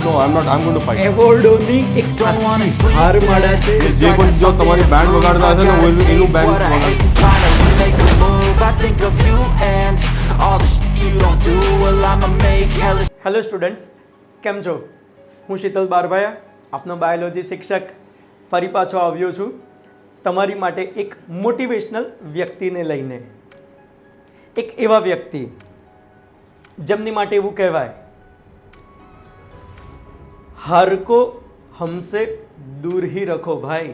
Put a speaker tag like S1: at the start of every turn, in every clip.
S1: No, I'm not. I'm going to fight.
S2: એવોર્ડોની એક આખી હારમાળા છે.
S1: જે પણ જો તમારી બેન્ડ વગાડતા હશે ને એનું band વગાડ.
S3: Finally make a move. I think of you and all the shit you don't do. Well, I'ma make hella.
S2: Hello students, કેમ છો? હું શીતલ બારભાયા, આપનો બાયોલોજી શિક્ષક ફરી પાછો આવ્યો છું તમારી માટે એક મોટિવેશનલ વ્યક્તિને લઈને. એક એવા વ્યક્તિ જેમની માટે એવું કહેવાય, હાર કો હમસે દૂર હી રખો ભાઈ.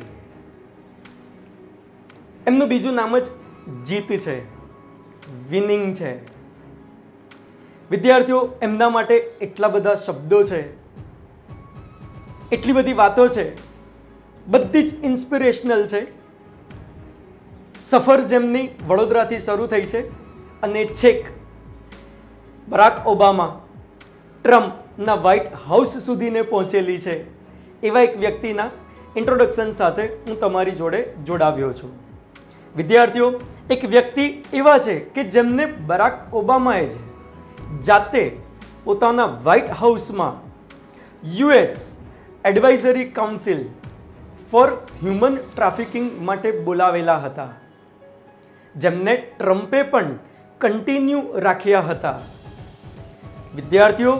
S2: એમનું બીજું નામ જ જીત છે, વિનિંગ છે. વિદ્યાર્થીઓ, એમના માટે એટલા બધા શબ્દો છે, એટલી બધી વાતો છે, બધી જ ઇન્સ્પિરેશનલ છે. સફર જેમની વડોદરાથી શરૂ થઈ છે અને છેક બરાક ઓબામા ટ્રમ્પના વ્હાઇટ હાઉસ સુધીને પહોંચેલી છે. એવા એક વ્યક્તિના ઇન્ટ્રોડક્શન સાથે હું તમારી જોડે જોડાવ્યો છું. વિદ્યાર્થીઓ, એક વ્યક્તિ એવા છે કે જેમને બરાક ઓબામાએ જ જાતે પોતાના વ્હાઇટ હાઉસમાં US advisory council four human trafficking માટે બોલાવેલા હતા, જેમને ટ્રમ્પે પણ કન્ટિન્યુ રાખ્યા હતા. વિદ્યાર્થીઓ,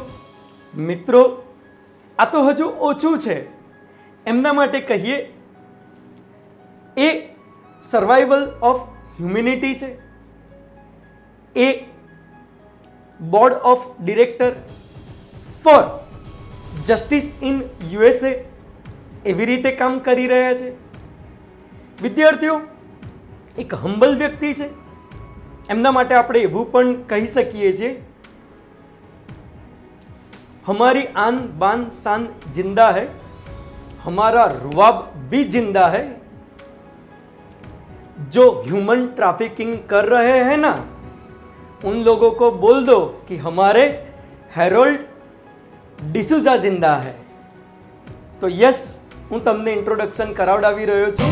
S2: મિત્રો, આ તો હજુ ઓછું છે. એમના માટે કહીએ એ સર્વાઈવલ ઓફ હ્યુમેનિટી છે. A board of director for justice in USA એવી રીતે કામ કરી રહ્યા છે. વિદ્યાર્થીઓ, એક હમ્બલ વ્યક્તિ છે. એમના માટે આપણે એવું પણ કહી શકીએ છીએ, હમારી આન બાન શાન જિંદા है, हमारा रुआब भी जिंदा है. जो ह्यूमन ट्रैफिकिंग कर रहे हैं ना, उन लोगों को बोल दो कि हमारे हेरोल्ड डिसूजा जिंदा है. तो यस, હું તમને ઇન્ટ્રોડક્શન કરાવડાવી રહ્યો છું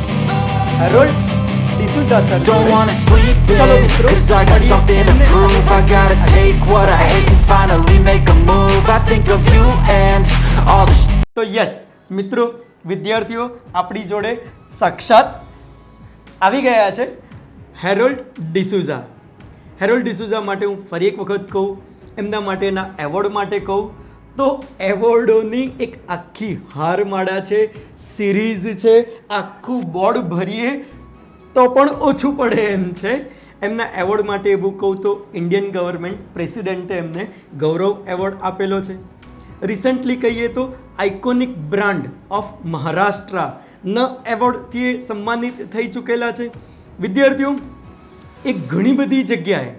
S2: Harold D'Souza sir.
S3: Don't wanna sleep in, cause I got something to prove. I gotta take what I hate and finally make a move. I think of you and all the shit.
S2: તો yes મિત્રો, વિદ્યાર્થીઓ, આપણી જોડે સાક્ષાત આવી ગયા છે Harold D'Souza. Harold D'Souza માટે હું ફરી એક વખત કહું, એમના માટેના એવોર્ડ માટે કહું તો એવોર્ડોની એક આખી હારમાળા છે, સિરીઝ છે. આખું બોર્ડ ભરીએ તો પણ ઓછું પડે એમ છે. એમના એવોર્ડ માટે એવું કહું તો ઇન્ડિયન ગવર્મેન્ટ પ્રેસિડેન્ટે એમને ગૌરવ એવોર્ડ આપેલો છે. રિસન્ટલી કહીએ તો આઇકોનિક બ્રાન્ડ ઓફ મહારાષ્ટ્રના એવોર્ડથી સન્માનિત થઈ ચૂકેલા છે. વિદ્યાર્થીઓ, એ ઘણી બધી જગ્યાએ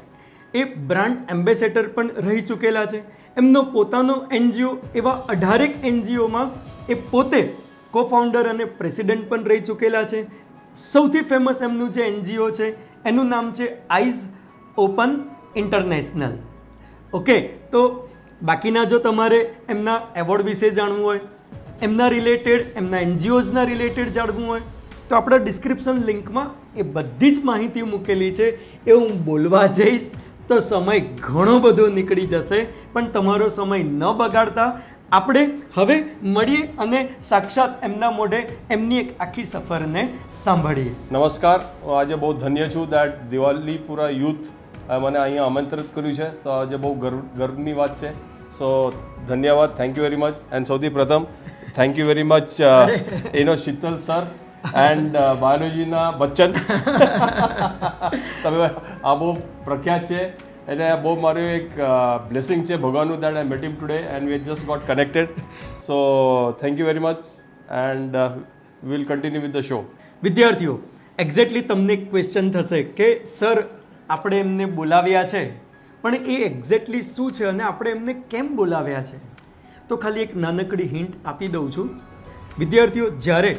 S2: એ બ્રાન્ડ એમ્બેસેડર પણ રહી ચૂકેલા છે. એમનો પોતાનો એનજીઓ, એવા 18 એનજીઓમાં એ પોતે કો ફાઉન્ડર અને પ્રેસિડેન્ટ પણ રહી ચૂકેલા છે. સૌથી ફેમસ એમનું જે એનજીઓ છે એનું નામ છે આઈઝ ઓપન ઇન્ટરનેશનલ. ઓકે, તો બાકીના જો તમારે એમના એવોર્ડ વિશે જાણવું હોય, એમના રિલેટેડ, એમના એનજીઓઝના રિલેટેડ જાણવું હોય તો આપણા ડિસ્ક્રિપ્શન લિંકમાં એ બધી જ માહિતી મૂકેલી છે. એ હું બોલવા જઈશ તો સમય ઘણો બધો નીકળી જશે, પણ તમારો સમય ન બગાડતા આપણે હવે મળીએ અને સાક્ષાત એમના મોઢે એમની એક આખી સફરને સાંભળીએ.
S1: નમસ્કાર, હું આજે બહુ ધન્ય છું દેટ દિવાલીપુરા યુથ મને અહીંયા આમંત્રિત કર્યું છે, તો આજે બહુ ગર્વની વાત છે. સો ધન્યવાદ, thank you very much. And સૌથી પ્રથમ thank you very much Sheetal sir and બાયોલોજીના બચ્ચન. તમે આ બહુ પ્રખ્યાત છે અને બહુ મારું એક બ્લેસિંગ છે ભગવાનનું that I met him today and we just got connected. So thank you very much and will continue with the show.
S2: વિદ્યાર્થીઓ, એક્ઝેક્ટલી તમને એક ક્વેશ્ચન થશે કે સર, આપણે એમને બોલાવ્યા છે, પણ એ એક્ઝેક્ટલી શું છે અને આપણે એમને કેમ બોલાવ્યા છે? તો ખાલી એક નાનકડી હિન્ટ આપી દઉં છું. વિદ્યાર્થીઓ, જ્યારે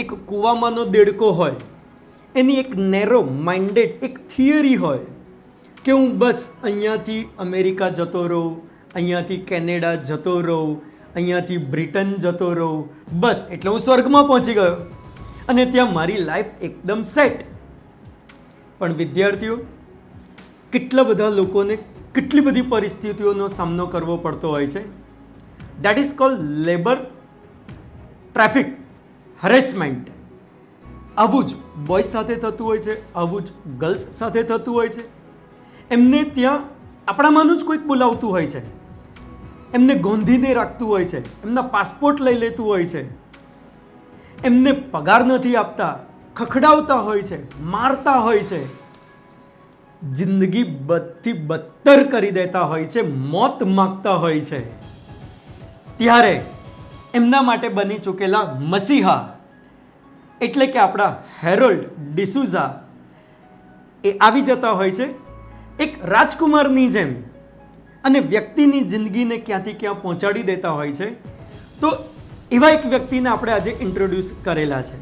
S2: એક કૂવામાંનો દેડકો હોય, એની એક નેરો માઇન્ડેડ એક થિયરી હોય કે હું બસ અહીંયાથી અમેરિકા જતો રહું, અહીંયાથી કેનેડા જતો રહું, અહીંયાથી બ્રિટન જતો રહું, બસ એટલે હું સ્વર્ગમાં પહોંચી ગયો અને ત્યાં મારી લાઈફ એકદમ સેટ. પણ વિદ્યાર્થીઓ, કેટલા બધા લોકોને કેટલી બધી પરિસ્થિતિઓનો સામનો કરવો પડતો હોય છે. That is called labour traffic harassment. આવું જ બોયઝ સાથે થતું હોય છે, આવું જ ગર્લ્સ સાથે થતું હોય છે. એમને ત્યાં આપણામાંનું જ કોઈક બોલાવતું હોય છે, એમને ગોંધીને રાખતું હોય છે, એમના પાસપોર્ટ લઈ લેતું હોય છે, એમને પગાર નથી આપતા, ખખડાવતા હોય છે, મારતા હોય છે, જિંદગી બદથી બદતર કરી દેતા હોય છે, મોત માગતા હોય છે. ત્યારે એમના માટે બની ચૂકેલા મસીહા એટલે કે આપણા હેરોલ્ડ ડિસુઝા એ આવી જતા હોય છે એક રાજકુમારની જેમ અને વ્યક્તિની જિંદગીને ક્યાંથી ક્યાં પહોંચાડી દેતા હોય છે. તો એવા એક વ્યક્તિને આપણે આજે ઇન્ટ્રોડ્યુસ કરેલા છે.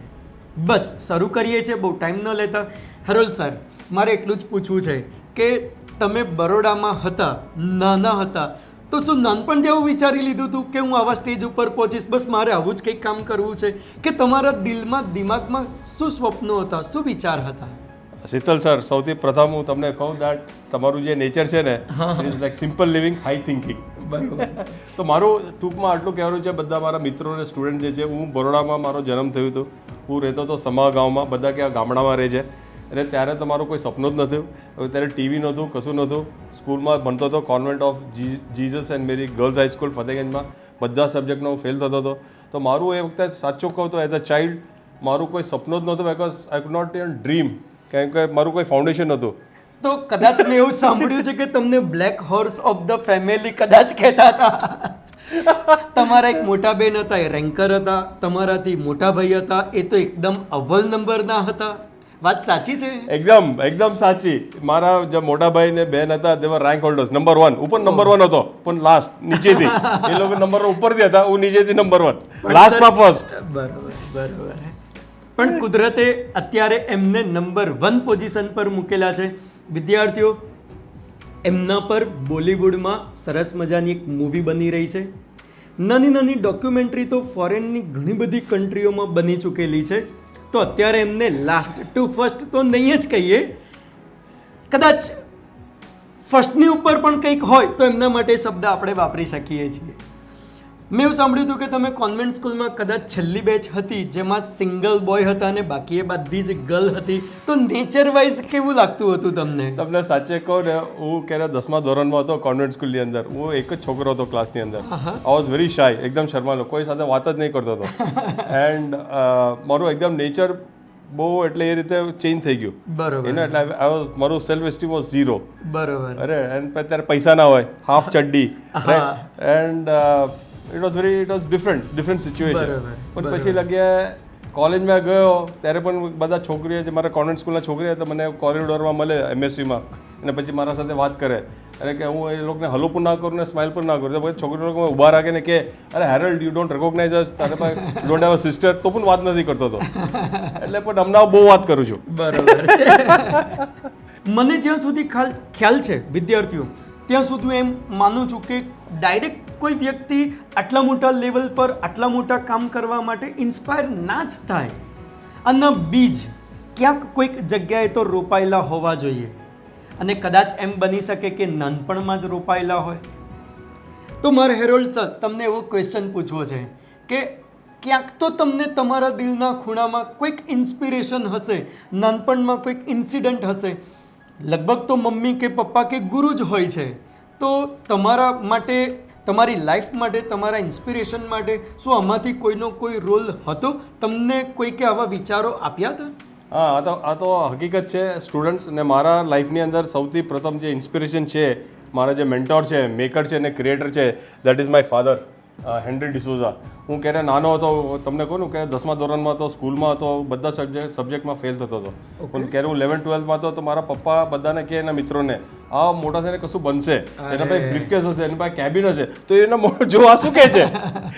S2: બસ શરૂ કરીએ છીએ, બહુ ટાઈમ ન લેતા. હેરોલ્ડ સર, મારે એટલું જ પૂછવું છે કે તમે બરોડામાં હતા, નાના હતા, તો શું નાનપણથી એવું વિચારી લીધું હતું કે હું આવા સ્ટેજ ઉપર પહોંચીશ, બસ મારે આવું જ કંઈક કામ કરવું છે? કે તમારા દિલમાં દિમાગમાં શું સ્વપ્નો હતા, શું વિચાર હતા?
S1: શીતલ સર, સૌથી પ્રથમ હું તમને કહું દેટ તમારું જે નેચર છે ને it is like simple living, high thinking. તો મારું ટૂંકમાં આટલું કહેવાનું છે બધા મારા મિત્રો અને સ્ટુડન્ટ જે છે, હું બરોડામાં મારો જન્મ થયું હતું. હું રહેતો હતો સમા ગામમાં, બધા ક્યાં ગામડામાં રહે છે. અને ત્યારે તો મારું કોઈ સપનું જ નહોતું. હવે ત્યારે ટીવી નહોતું, કશું નહોતું. સ્કૂલમાં ભણતો હતો convent of Jesus and Mary girls high school ફતેગંજમાં. બધા સબ્જેક્ટમાં હું ફેલ થતો હતો. તો મારું એ વખતે સાચું કહું તો એઝ અ ચાઇલ્ડ મારું કોઈ સપનું જ નહોતું, because I could not even dream, કેમ કે મારું કોઈ ફાઉન્ડેશન નહોતું.
S2: તો કદાચ મેં એવું સાંભળ્યું છે કે તમને black horse of the family કદાચ કહેતા હતા. તમારા એક મોટા બેન હતા, એ રેન્કર હતા. તમારાથી મોટા ભાઈ હતા, એ તો એકદમ અવ્વલ નંબરના હતા. વાત સાચી છે?
S1: એકદમ સાચી. મારા જે મોટા ભાઈ ને બેન હતા તે રેન્ક હોલ્ડર્સ, નંબર 1 ઉપર નંબર 1 હતો, પણ લાસ્ટ નીચેથી. એ લોકો નંબર ઉપરથી હતા, હું નીચેથી નંબર 1, લાસ્ટમાં ફર્સ્ટ.
S2: બરોબર. પણ કુદરતે અત્યારે એમને નંબર 1 પોઝિશન પર મૂકેલા છે. વિદ્યાર્થીઓ, એમના પર બોલિવૂડમાં સરસ મજાની એક મૂવી બની રહી છે. નાની નાની ડોક્યુમેન્ટરી તો ફોરેનની ઘણી બધી કન્ટ્રીઓમાં બની ચૂકેલી છે. તો અત્યારે એમને લાસ્ટ ટુ ફર્સ્ટ તો નહીં જ કહીએ, કદાચ ફર્સ્ટની ઉપર પણ કંઈક હોય તો એમના માટે શબ્દ આપણે વાપરી શકીએ છીએ. મેં એવું સાંભળ્યું હતું કે તમે કોન્વેન્ટ સ્કૂલમાં કદાચ છેલ્લી બેચ હતી જેમાં સિંગલ બોય હતા અને બાકી એ બધી જ ગર્લ હતી. તો નેચર વાઇઝ કેવું લાગતું હતું તમને?
S1: તમને સાચે કહું ને, હું ક્યારે 10મા ધોરણમાં હતો કોન્વેન્ટ સ્કૂલની અંદર. હું એક જ છોકરો હતો ક્લાસની અંદર. આઈ વોઝ વેરી શાય, એકદમ શર્માલો, કોઈ સાથે વાત જ નહીં કરતો હતો. એન્ડ મારું એકદમ નેચર બહુ એટલે એ રીતે ચેન્જ થઈ ગયું.
S2: બરોબર.
S1: એને એટલે મારું સેલ્ફ એસ્ટીમ વોઝ 0.
S2: બરોબર.
S1: અરે એન્ડ ત્યારે પૈસા ના હોય, હાફ ચડ્ડી, right. And it was different situation. પણ પછી લાગ્યા કોલેજમાં ગયો ત્યારે પણ બધા છોકરીઓ જે મારા કોન્વેન્ટ સ્કૂલના છોકરી હતા મને કોરિડોરમાં મળે MSCમાં, અને પછી મારા સાથે વાત કરે. અરે કે હું એ લોકોને હલો પણ ના કરું ને સ્માઇલ પણ ના કરું. તો પછી છોકરી લોકો ઊભા રાખે ને કે અરે હેરલ્ડ, યુ ડોન્ટ રેકોગ્નાઇઝ અસ, તારે પાસે you don't have a sister, તો પણ વાત નથી કરતો હતો. એટલે પણ હમણાં બહુ વાત કરું છું.
S2: બરોબર છે. મને જ્યાં સુધી ખ્યાલ છે વિદ્યાર્થીઓ, ત્યાં સુધી એમ માનું છું કે ડાયરેક્ટ કોઈ વ્યક્તિ આટલા મોટા લેવલ પર આટલા મોટા કામ કરવા માટે ઇન્સ્પાયર ના જ થાય. આના બીજ ક્યાંક કોઈક જગ્યાએ તો રોપાયેલા હોવા જોઈએ, અને કદાચ એમ બની શકે કે નાનપણમાં જ રોપાયેલા હોય. તો મારે હેરોલ્ડ સર તમને એવો ક્વેશ્ચન પૂછવો છે કે ક્યાંક તો તમને તમારા દિલના ખૂણામાં કોઈક ઇન્સ્પિરેશન હશે, નાનપણમાં કોઈક ઇન્સિડન્ટ હશે. લગભગ તો મમ્મી કે પપ્પા કે ગુરુ જ હોય છે. તો તમારા માટે, તમારી લાઈફ માટે, તમારા ઇન્સ્પિરેશન માટે શું આમાંથી કોઈનો કોઈ રોલ હતો? તમને કોઈકે આવા વિચારો આપ્યા હતા?
S1: હા, આ તો હકીકત છે સ્ટુડન્ટ્સ. અને મારા લાઈફની અંદર સૌથી પ્રથમ જે ઇન્સ્પિરેશન છે, મારા જે મેન્ટોર છે, મેકર છે અને ક્રિએટર છે, that is my father, henry D'Souza. હું ક્યારે નાનો હતો, તમને કહું ને, ક્યારે 10મા ધોરણમાં હતો, સ્કૂલમાં હતો, બધા સબ્જેક્ટમાં ફેલ થતો હતો. પણ ક્યારે હું 11-12માં હતો તો મારા પપ્પા બધાને કહે, એના મિત્રોને, આ મોટા થઈને કશું બનશે, એના પાસે બ્રીફકેસ હશે, એના પાસે કેબિન હશે, તો એના જો આ શું કહે છે.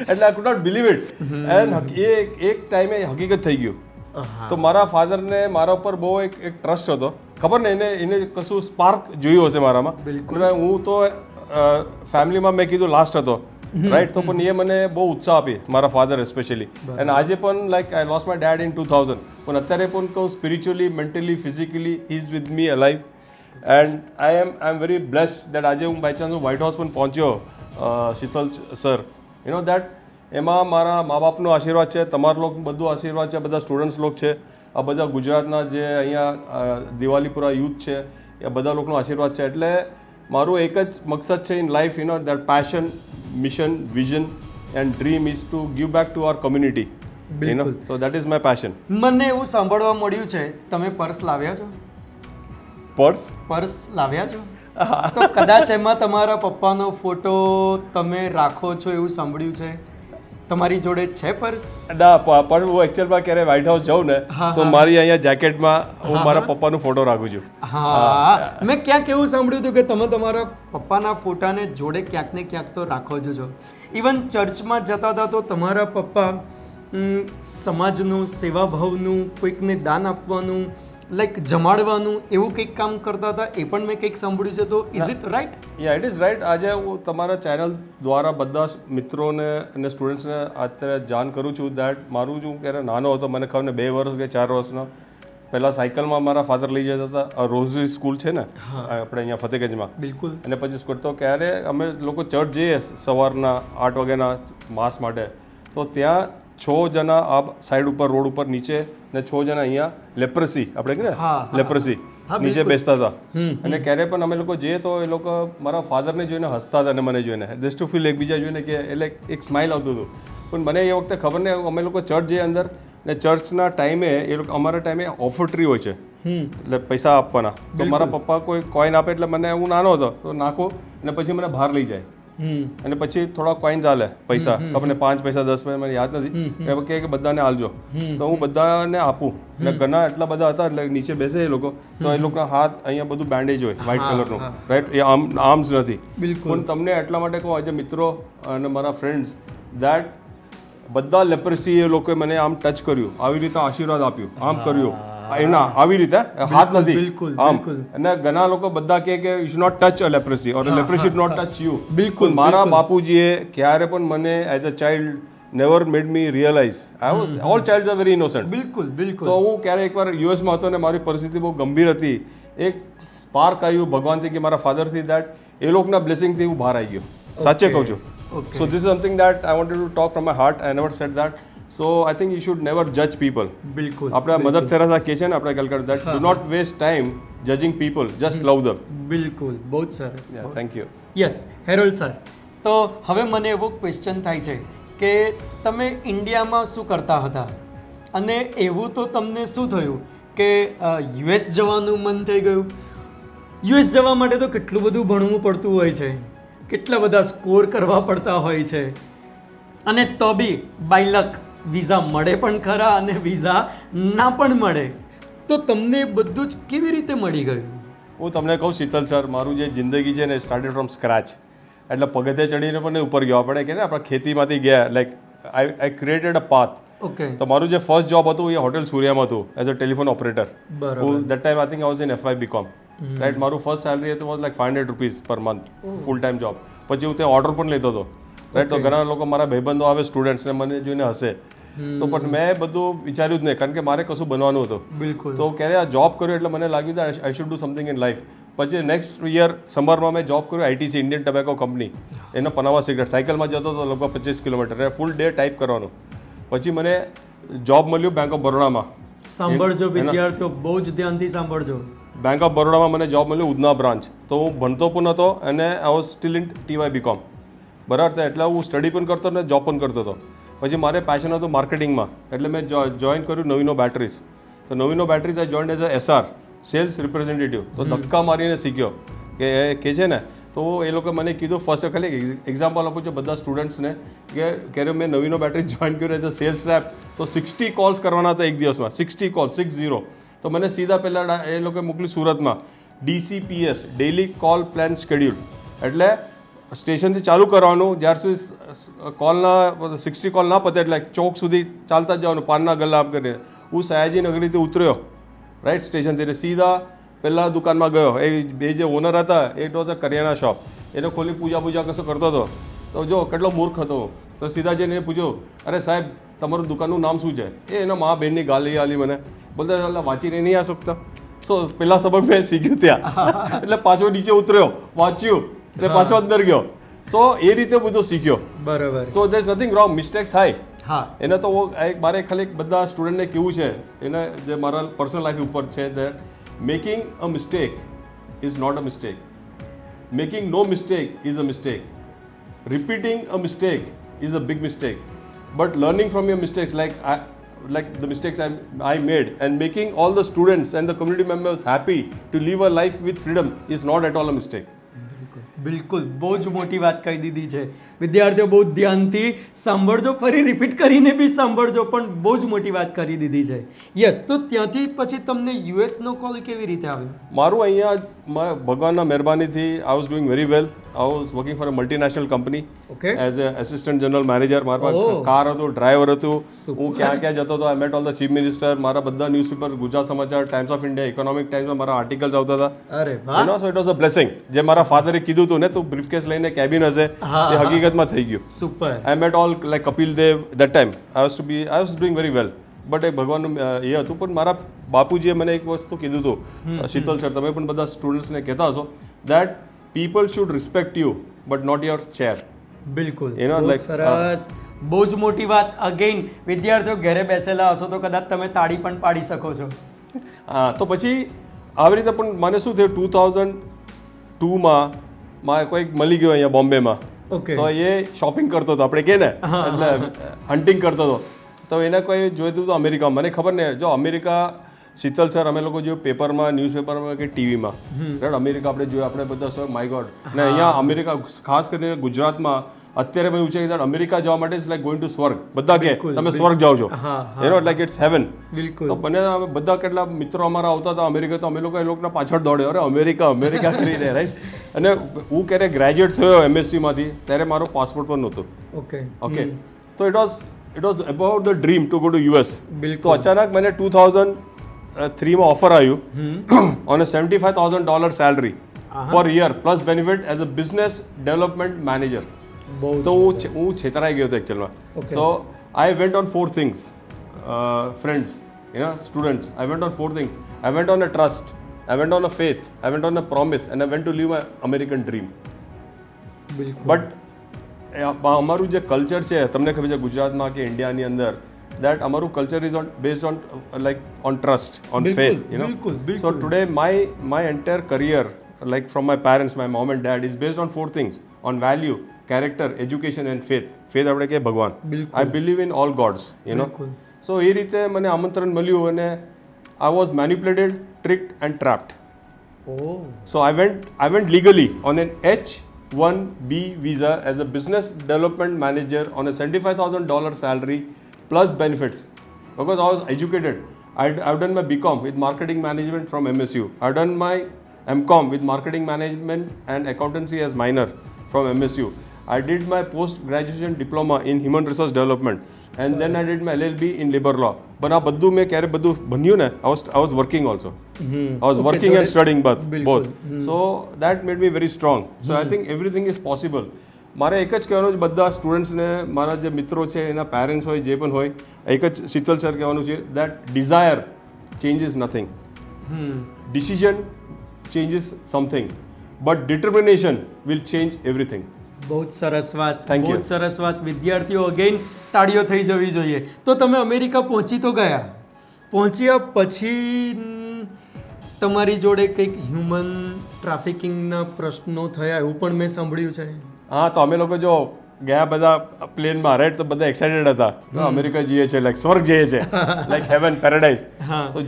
S1: એટલે I could not believe it. And એક ટાઈમે હકીકત થઈ ગયું. તો મારા ફાધરને મારા ઉપર બહુ એક ટ્રસ્ટ હતો. ખબર ને, એને કશું સ્પાર્ક જોયું હશે મારામાં. હું તો ફેમિલીમાં મેં કીધું લાસ્ટ હતો, રાઈટ. તો પણ એ મને બહુ ઉત્સાહ આપી, મારા ફાધર એસ્પેશિયલી. અને આજે પણ like I lost my dad in 2000, પણ અત્યારે પણ કહું spiritually, mentally, physically he is with me alive. And I am very blessed that આજે હું બાય ચાન્સ વ્હાઇટ હાઉસ પણ પહોંચ્યો, Sheetal sir. You know that એમાં મારા મા બાપનો આશીર્વાદ છે, તમારા લોકો બધું આશીર્વાદ છે, બધા સ્ટુડન્ટ્સ લોકો છે, આ બધા ગુજરાતના જે અહીંયા દિવાલીપુરા યુથ છે એ બધા લોકોનો આશીર્વાદ છે. એટલે મારું એક જ મકસદ છે in life, you know that passion, mission, vision and dream is two give back to our community, you know. So that is my passion.
S2: મને એવું સાંભળવા મળ્યું છે તમે પર્સ લાવ્યા છો? પર્સ લાવ્યા છો? તો કદાચ એમાં તમારા પપ્પાનો ફોટો તમે રાખો છો એવું સાંભળ્યું છે. તમારી જોડે છે પર્સ?
S1: ના, પણ હું એકચ્યુઅલમાં ક્યારે વ્હાઇટ હાઉસ જાઉં ને તો મારી અહીંયા જેકેટમાં હું મારા પપ્પાનો ફોટો રાખું છું.
S2: હા, મેં ક્યાંક એવું સાંભળ્યું હતું કે તમે તમારા પપ્પાના ફોટાને જોડે ક્યાંક ને ક્યાંક તો રાખો જ છો. ઇવન ચર્ચમાં જતા હતા તો તમારા પપ્પા સમાજનું, સેવાભાવનું, કોઈકને દાન આપવાનું, લાઈક જમાડવાનું એવું કંઈક કામ કરતા હતા, એ પણ મેં કંઈક સાંભળ્યું છે. તો is it right?
S1: Yeah, it is right. આજે હું તમારા ચેનલ દ્વારા બધા મિત્રોને અને સ્ટુડન્ટ્સને અત્યારે જાણ કરું છું દેટ મારું જો ક્યારે નાનો હતો, મને ખબર ને 2 વર્ષ કે 4 વર્ષનો, પહેલાં સાયકલમાં મારા ફાધર લઈ જતા હતા. રોઝરી સ્કૂલ છે ને આપણે અહીંયા ફતેગંજમાં,
S2: બિલકુલ.
S1: અને પછી સ્કૂલ તો ક્યારે અમે લોકો ચર્ચ જઈએ સવારના 8 વાગ્યાના માસ માટે, તો ત્યાં 6 જણા આ સાઈડ ઉપર રોડ ઉપર નીચે ને 6 જણા અહીંયા લેપ્રસી આપણે કે ને લેપ્રસી નીચે બેસતા હતા. અને ક્યારે પણ અમે લોકો જઈએ તો એ લોકો મારા ફાધરને જોઈને હસતા હતા અને મને જોઈને જસ્ટ ટુ ફીલ એકબીજા જોઈને કે એટલે એક સ્માઇલ આવતું હતું. પણ મને એ વખતે ખબર નહીં, અમે લોકો ચર્ચ જઈએ અંદર ને ચર્ચના ટાઈમે એ લોકો અમારા ટાઈમે ઓફર ટ્રી હોય છે, એટલે પૈસા આપવાના. તો મારા પપ્પા કોઈ કોઈન આપે એટલે મને, હું નાનો હતો તો નાખો અને પછી મને બહાર લઈ જાય અને પછી થોડા કોઈન્સ આલે પૈસા, આપણને 5 પૈસા 10 પૈસા મને યાદ નથી, એ કે બધાને આલજો. તો હું બધાને આપું. એટલે ઘણા એટલા બધા હતા એટલે નીચે બેસે એ લોકો, તો એ લોકોના હાથ અહીંયા બધું બેન્ડેજ હોય વ્હાઇટ કલરનું, રાઈટ, એ આર્મ્સ નથી. પણ તમને એટલા માટે કહું આજે મિત્રો અને મારા ફ્રેન્ડ્સ દેટ બધા લેપ્રસી એ લોકોએ મને આમ ટચ કર્યું, આવી રીતે આશીર્વાદ આપ્યું, આમ કર્યું, એના આવી રીતે હાથ નથી આમ. અને ઘણા લોકો બધા કહે કે you should not touch a leprosy or leprosy should not touch you. બિલકુલ. મારા બાપુજીએ ક્યારે પણ મને as a child never made me realise I was all child are very innocent.
S2: બિલકુલ બિલકુલ.
S1: તો હું ક્યારે એકવાર યુએસમાં હતો ને મારી પરિસ્થિતિ બહુ ગંભીર હતી, એક સ્પાર્ક આવ્યું ભગવાનથી કે મારા ફાધરથી દેટ એ લોકોના બ્લેસિંગથી હું બહાર આવી ગયો, સાચે કહું છું. So this is something that I wanted to talk from my heart. I never said that. So I think you should never જજ પીપલ.
S2: બિલકુલ.
S1: આપણે મધર થેરેસા કહે છે ને આપણે Calcutta that do not waste time judging people, just love them.
S2: બિલકુલ, બહુ જ સરસ.
S1: Thank you.
S2: Yes Harold sir, તો હવે મને એવો ક્વેશ્ચન થાય છે કે તમે ઇન્ડિયામાં શું કરતા હતા અને એવું તો તમને શું થયું કે યુએસ જવાનું મન થઈ ગયું? યુએસ જવા માટે તો કેટલું બધું ભણવું પડતું હોય છે, કેટલા બધા સ્કોર કરવા પડતા હોય છે, અને તો બી બાય લક વિઝા મળે પણ ખરા અને વિઝા ના પણ મળે. તો તમને બધું જ કેવી રીતે મળી ગયું?
S1: હું તમને કહું શીતલ સર, મારું જે જિંદગી છે ને સ્ટાર્ટેડ ફ્રોમ સ્ક્રેચ. એટલે પગથિયે ચડીને પણ ઉપર ગયો. આપણે કે ને આપણા ખેતીમાંથી ગયા, like I created a path.
S2: Okay.
S1: તો મારું જે ફર્સ્ટ જોબ હતું એ હોટેલ સૂર્યામાં હતું એઝ અ ટેલિફોન ઓપરેટર.
S2: બરાબર.
S1: That time I think I was in FY BCom. Right. મારું ફર્સ્ટ સેલરી હતું was like 500 rupees per month, full time job. પછી હું ત્યાં ઓર્ડર પણ લેતો હતો, રાઈટ. તો ઘણા લોકો મારા ભાઈબંધો આવે સ્ટુડન્ટ્સને મને જોઈને હસે. તો પણ મેં બધું વિચાર્યું જ નહીં, કારણ કે મારે કશું બનવાનું હતું.
S2: બિલકુલ.
S1: તો ક્યારે આ જોબ કર્યો એટલે મને લાગ્યું કે I should do something in life. પછી નેક્સ્ટ યર સમરમાં મેં જોબ કર્યું ITC, ઇન્ડિયન ટોબેકો કંપની, એનો પનામા સિગરેટ. સાયકલમાં જતો હતો લગભગ 25 કિલોમીટર, ફૂલ ડે ટાઈપ કરવાનું. પછી મને જોબ મળ્યું બેંક ઓફ બરોડામાં.
S2: સાંભળજો વિદ્યાર્થીઓ, બહુ જ ધ્યાનથી સાંભળજો.
S1: બેંક ઓફ બરોડામાં મને જોબ મળ્યું ઉધના બ્રાન્ચ. તો હું ભણતો પણ હતો અને I was still in TY BCom. બરાબર. એટલે હું સ્ટડી પણ કરતો અને જોબ પણ કરતો હતો. પછી મારે પેશન હતું માર્કેટિંગમાં, એટલે મેં જોઈન કર્યું નવીનો બેટરીઝ. તો Novino batteries I joined as a SR, sales representative. તો ધક્કા મારીને શીખ્યો કે છે ને. તો એ લોકો મને કીધું ફર્સ્ટ, ખાલી એક્ઝામ્પલ આપું છું બધા સ્ટુડન્ટ્સને કે ક્યારે મેં નવીનો બેટરી જોઈન કર્યો એઝ અ સેલ્સ રેપ. તો 60 કોલ્સ કરવાના હતા એક દિવસમાં, 60 કોલ્સ, 60. તો મને સીધા પહેલાં એ લોકોએ મોકલી સુરતમાં, DCPS, daily call plan schedule. એટલે સ્ટેશનથી ચાલુ કરવાનું, જ્યાર સુધી કોલના 60 કોલ ના પતે એટલે ચોક સુધી ચાલતા જ જવાનું, પાનના ગલ્લા આપ કરીને. હું સયાજી નગરીથી ઉતર્યો, રાઈટ, સ્ટેશનથી સીધા પહેલાં દુકાનમાં ગયો. એ બે જે ઓનર હતા એ વોઝ અ કરિયાણા શોપ, એને ખોલી પૂજા કશું કરતો હતો. તો જો કેટલો મૂર્ખ હતો. તો સીધા જઈને પૂછ્યું, અરે સાહેબ તમારું દુકાનનું નામ શું છે? એના મા બહેનની ગાલી આલી મને. બોલતા વાંચીને નહીં આ શકતા. સો પહેલા સબક મેં શીખ્યું ત્યાં. એટલે પાછો નીચે ઉતર્યો, વાંચ્યું, એટલે પાછો અંદર ગયો. સો એ રીતે બધું શીખ્યો.
S2: બરાબર.
S1: તો there is nothing wrong, mistake થાય
S2: હા.
S1: એને તો મારે ખાલી બધા સ્ટુડન્ટને કેવું છે, એને જે મારા પર્સનલ લાઈફ ઉપર છે, that making a mistake is not a mistake, making no mistake is a mistake, repeating a mistake is a big mistake, but learning from your mistakes like the mistakes I made and making all the students and the community members happy to live a life with freedom is not at all a mistake.
S2: બિલકુલ, બહુ જ મોટી વાત કહી દીધી છે. વિદ્યાર્થીઓ બહુ ધ્યાનથી સાંભળજો, ફરી રિપીટ કરીને બી સાંભળજો, પણ બહુ જ મોટી વાત કરી દીધી છે. યસ, તો ત્યાંથી પછી તમને યુએસનો કોલ કેવી રીતે આવ્યો?
S1: મારું અહીંયા ભગવાનના મહેરબાનીથી I was doing very well. I was working for a multinational company
S2: okay.
S1: As a assistant general manager. મારા પાસે
S2: Oh.
S1: કાર હતું, ડ્રાઈવર હતું,
S2: Super.
S1: હું ક્યાં ક્યાં જતો હતો. I met all the chief minister. મારા બધા newspaper, Gujarat Samachar, Times of India, economic ટાઈમ્સમાં મારા આર્ટિકલ્સ આવતા હતા.
S2: અરે વાહ.
S1: So it was a blessing. જે મારા ફાધરે કીધું હતું ને, તું બ્રીફકેસ લઈને કેબિન હશે,
S2: હા,
S1: એ
S2: હા.
S1: હકીકતમાં થઈ ગયું.
S2: Super.
S1: I met all like Kapil Dev that time. I was doing very well. But એ ભગવાનનું એ હતું. પણ મારા બાપુજીએ મને એક વસ્તુ કીધું હતું, શીતલ સર, તમે પણ બધા સ્ટુડન્ટ્સને કહેતા હશો, that people should respect you but not your chair.
S2: બિલકુલ,
S1: You know,
S2: બહુ
S1: like,
S2: સરસ. બહુ જ મોટી વાત. અગેન વિદ્યાર્થીઓ ઘરે બેસેલા હશો તો કદાચ તમે તાળી પણ પાડી શકો છો.
S1: હા, તો પછી આવી રીતે પણ મને શું થયું, 2002માં મારે કોઈક મળી ગયો અહીંયા બોમ્બેમાં.
S2: ઓકે.
S1: તો એ શોપિંગ કરતો હતો, આપણે કહે ને, એટલે હન્ટિંગ કરતો હતો. તો એને કોઈ જોઈતું હતું અમેરિકામાં. મને ખબર નહીં, જો અમેરિકા, શીતલ સર, અમે લોકો જોયું પેપરમાં, ન્યૂઝપેપરમાં કે ટીવીમાં, રાઈટ, અમેરિકા આપણે જોયું, આપણે બધા માય ગોડ. અને અહીંયા અમેરિકા, ખાસ કરીને ગુજરાતમાં અત્યારે મેં એવું છે કે અમેરિકા જવા માટે ઇઝ લાઈક ગોઈંગ ટુ સ્વર્ગ. બધા કે
S2: બિલકુલ,
S1: તમે સ્વર્ગ જાઓ છો,
S2: હા, હા,
S1: એનો લાઈક ઇટ્સ હેવન.
S2: બિલકુલ.
S1: તો મને બધા કેટલા મિત્રો અમારા આવતા હતા અમેરિકા, તો અમે લોકો એ લોકોના પાછળ દોડે, અરે અમેરિકા અમેરિકા કરીને, રાઈટ. અને હું ક્યારે ગ્રેજ્યુએટ થયો એમએસસીમાંથી, ત્યારે મારો પાસપોર્ટ પણ નહોતો.
S2: ઓકે.
S1: ઓકે. તો it was about the dream two go two US.
S2: બિલકુલ.
S1: તો અચાનક મને 2003માં ઓફર આવ્યું ઓન અ $75,000 સેલરી પર year plus benefit as a business development manager.
S2: બહુ
S1: તો હું છેતરાઈ ગયો હતો એકચ્યુઅલમાં.
S2: Okay.
S1: So I went on 4 things, friends, students. I went on 4 things. I went on a trust, I went on a faith, I went on a promise, and I went to live my American dream.
S2: બિલકુલ.
S1: But અમારું જે culture છે, તમને ખબર છે ગુજરાતમાં કે ઇન્ડિયાની અંદર, that અમારું culture is based on like on trust, on
S2: બિલકુલ,
S1: faith,
S2: બિલકુલ, બિલકુલ.
S1: So today my entire career, like from my parents, my mom and dad, is based on 4 things: on value, character, education and faith. Faith આપણે કે ભગવાન.
S2: બિલકુલ.
S1: I believe in all gods,
S2: બિલકુલ.
S1: So એ રીતે મને આમંત્રણ મળ્યું અને I was manipulated, tricked and trapped.
S2: O.
S1: So I went legally on an H-1B visa as a business development manager on a $75,000 salary plus benefits, because I was educated. I've done my BCom with marketing management from MSU. I've done my MCom with marketing management and accountancy as minor from MSU. I did my post-graduation diploma in human resource development, and then I did my LLB in labor law. But આ બધું મેં ક્યારે બધું બન્યું ને, I was working also. I was
S2: Okay,
S1: working and
S2: જોડે-
S1: studying both.
S2: બિલકુલ.
S1: So that made me very strong. So I think everything is possible. મારે એક જ કહેવાનું છે બધા સ્ટુડન્ટ્સને, મારા જે મિત્રો છે એના પેરેન્ટ્સ હોય, જે પણ હોય, એક જ શીતલ સર કહેવાનું છે, that desire changes nothing, decision changes something, but determination will change everything.
S2: બહુ જ સરસ વાત.
S1: Thank
S2: બહુ
S1: you.
S2: જ સરસ વાત. વિદ્યાર્થીઓ અગેન તાળીઓ થઈ જવી જોઈએ. તો તમે અમેરિકા પહોંચી તો ગયા, પહોંચ્યા પછી તમારી જોડે કંઈક હ્યુમન ટ્રાફિકિંગના પ્રશ્નો થયા એવું પણ મેં સાંભળ્યું છે.
S1: હા, તો અમે લોકો જો ગયા બધા પ્લેનમાં, રાઈટ, તો બધા એક્સાઇટેડ હતા, અમેરિકા જઈએ છે, લાઈક સ્વર્ગ જઈએ છે, લાઈક હેવન, પેરેડાઇઝ.
S2: હા.
S1: તો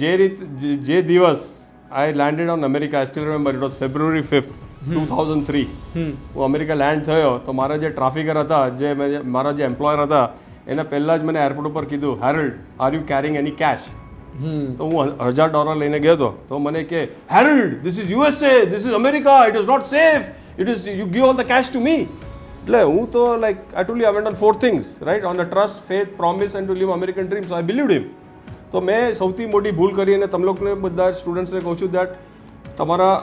S1: જે દિવસ I landed on America, I still remember, it was February 5th, 2003. હું અમેરિકા લેન્ડ થયો તો મારા જે ટ્રાફિકર હતા, મારા જે એમ્પ્લોયર હતા, એને પહેલાં જ મને એરપોર્ટ ઉપર કીધું, Harold, are you carrying any cash? તો હું $1,000 લઈને ગયો હતો. તો મને કે, Harold, this is USA, this is America, it is not safe, it is you give all the cash to me. એટલે હું તો like I told you, I went on 4 things, right, on the trust, faith, promise and to live American dream. So I believed him. તો મેં સૌથી મોટી ભૂલ કરી, અને તમે લોકોને બધા સ્ટુડન્ટ્સને કહું છું દેટ તમારા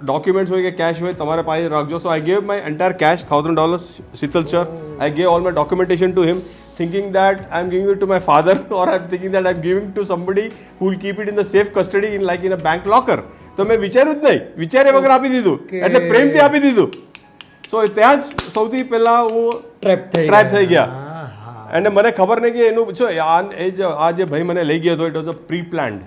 S1: ડોક્યુમેન્ટ્સ હોય કે કેશ હોય, તમારે પાસે રાખજો. So I gave my entire cash, $1,000, Sital sir. I gave all my documentation to him, thinking that I'm giving it to my father, or I'm thinking that I'm giving to somebody who will keep it in the safe custody in a bank locker. તો મેં વિચાર્યું જ નહીં, વિચાર્યા વગર આપી દીધું, એટલે પ્રેમથી આપી દીધું. સો ત્યાં જ સૌથી પહેલાં હું ટ્રેપ થઈ ગયા અને મને ખબર નહીં કે એનું જો આ જે ભાઈ મને લઈ ગયો હતો it was a pre planned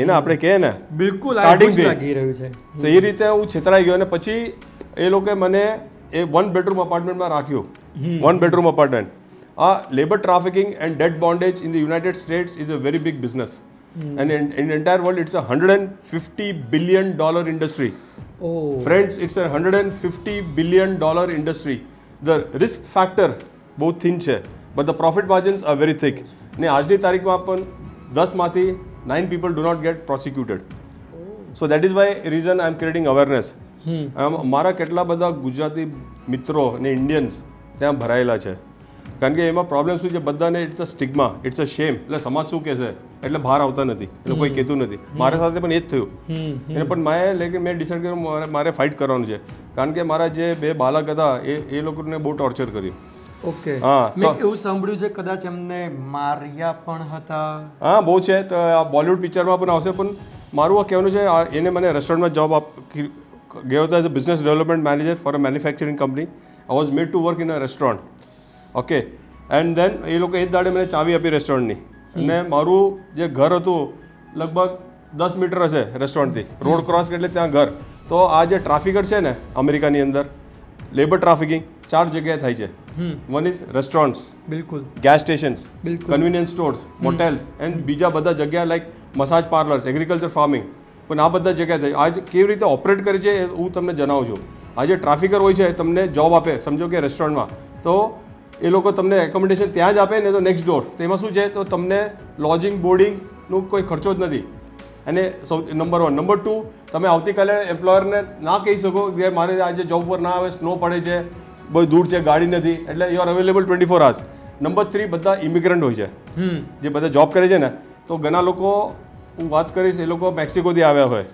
S1: એને આપણે કહે ને
S2: બિલકુલ
S1: સ્ટાર્ટિંગ
S2: લાગી રહ્યું છે.
S1: તો એ રીતે હું છેતરાઈ ગયો અને પછી એ લોકોએ મને એ 1 bedroom અપાર્ટમેન્ટમાં રાખ્યું 1 bedroom અપાર્ટમેન્ટ. આ labour trafficking and date bondage in the United states is a very big business and in entire world it's a $150 billion industry. Friends, it's a $150 billion industry. The risk factor બહુ thin છે but the profit margins are very thick. ને આજની તારીખમાં પણ 10માંથી 9 people do not get prosecuted. So that is why reason I'm creating awareness. મારા કેટલા બધા ગુજરાતી મિત્રો અને ઇન્ડિયન્સ ત્યાં ભરાયેલા છે કારણ કે એમાં પ્રોબ્લેમ શું છે બધાને it's a stigma it's a shame એટલે સમાજ શું કહેશે એટલે બહાર આવતા નથી એટલે કોઈ કહેતું નથી મારા સાથે પણ એ જ થયું એને પણ મેં ડિસાઇડ કર્યું મારે ફાઇટ કરવાનું છે કારણ કે મારા જે 2 બાળક હતા એ લોકોને બહુ ટોર્ચર કર્યું.
S2: ઓકે
S1: હા
S2: મેં એવું સાંભળ્યું છે કદાચ એમને માર્યા પણ હતા.
S1: હા બહુ છે તો આ બોલિવૂડ પિક્ચરમાં પણ આવશે પણ મારું આ કહેવાનું છે એને મને રેસ્ટોરન્ટમાં જોબ ગયો હતો as a business development manager for a manufacturing company. I was made to work in a restaurant. Okay and then એ લોકો એ જ દાડે મને ચાવી આપી રેસ્ટોરન્ટની અને મારું જે ઘર હતું લગભગ 10 મીટર હશે રેસ્ટોરન્ટથી રોડ ક્રોસ એટલે ત્યાં ઘર. તો આ જે ટ્રાફિકર છે ને અમેરિકાની અંદર લેબર ટ્રાફિકિંગ 4 જગ્યાએ થાય છે. વન ઇઝ રેસ્ટોરન્ટ્સ,
S2: બિલકુલ
S1: ગેસ સ્ટેશન્સ,
S2: બિલકુલ
S1: કન્વીનિયન્સ સ્ટોર્સ, મોટેલ્સ એન્ડ બીજા બધા જગ્યા like massage parlours, agriculture farming પણ આ બધા જગ્યાએ થાય. આજ કેવી રીતે ઓપરેટ કરે છે એ હું તમને જણાવું છું. આ જે ટ્રાફિકર હોય છે તમને જોબ આપે સમજો કે રેસ્ટોરન્ટમાં તો એ લોકો તમને એકોમોડેશન ત્યાં જ આપે ને તો નેક્સ્ટ ડોર. તો એમાં શું છે તો તમને લોજિંગ બોર્ડિંગનો કોઈ ખર્ચો જ નથી. અને નંબર 1. નંબર 2 તમે આવતીકાલે એમ્પ્લોયરને ના કહી શકો કે મારે આજે જોબ પર ના આવે, સ્નો પડે છે, બહુ દૂર છે, ગાડી નથી, એટલે you are available 24 hours. Number 3 બધા ઇમિગ્રન્ટ હોય છે જે બધા જોબ કરે છે ને તો ઘણા લોકો હું વાત કરીશ એ લોકો મેક્સિકોથી આવ્યા હોય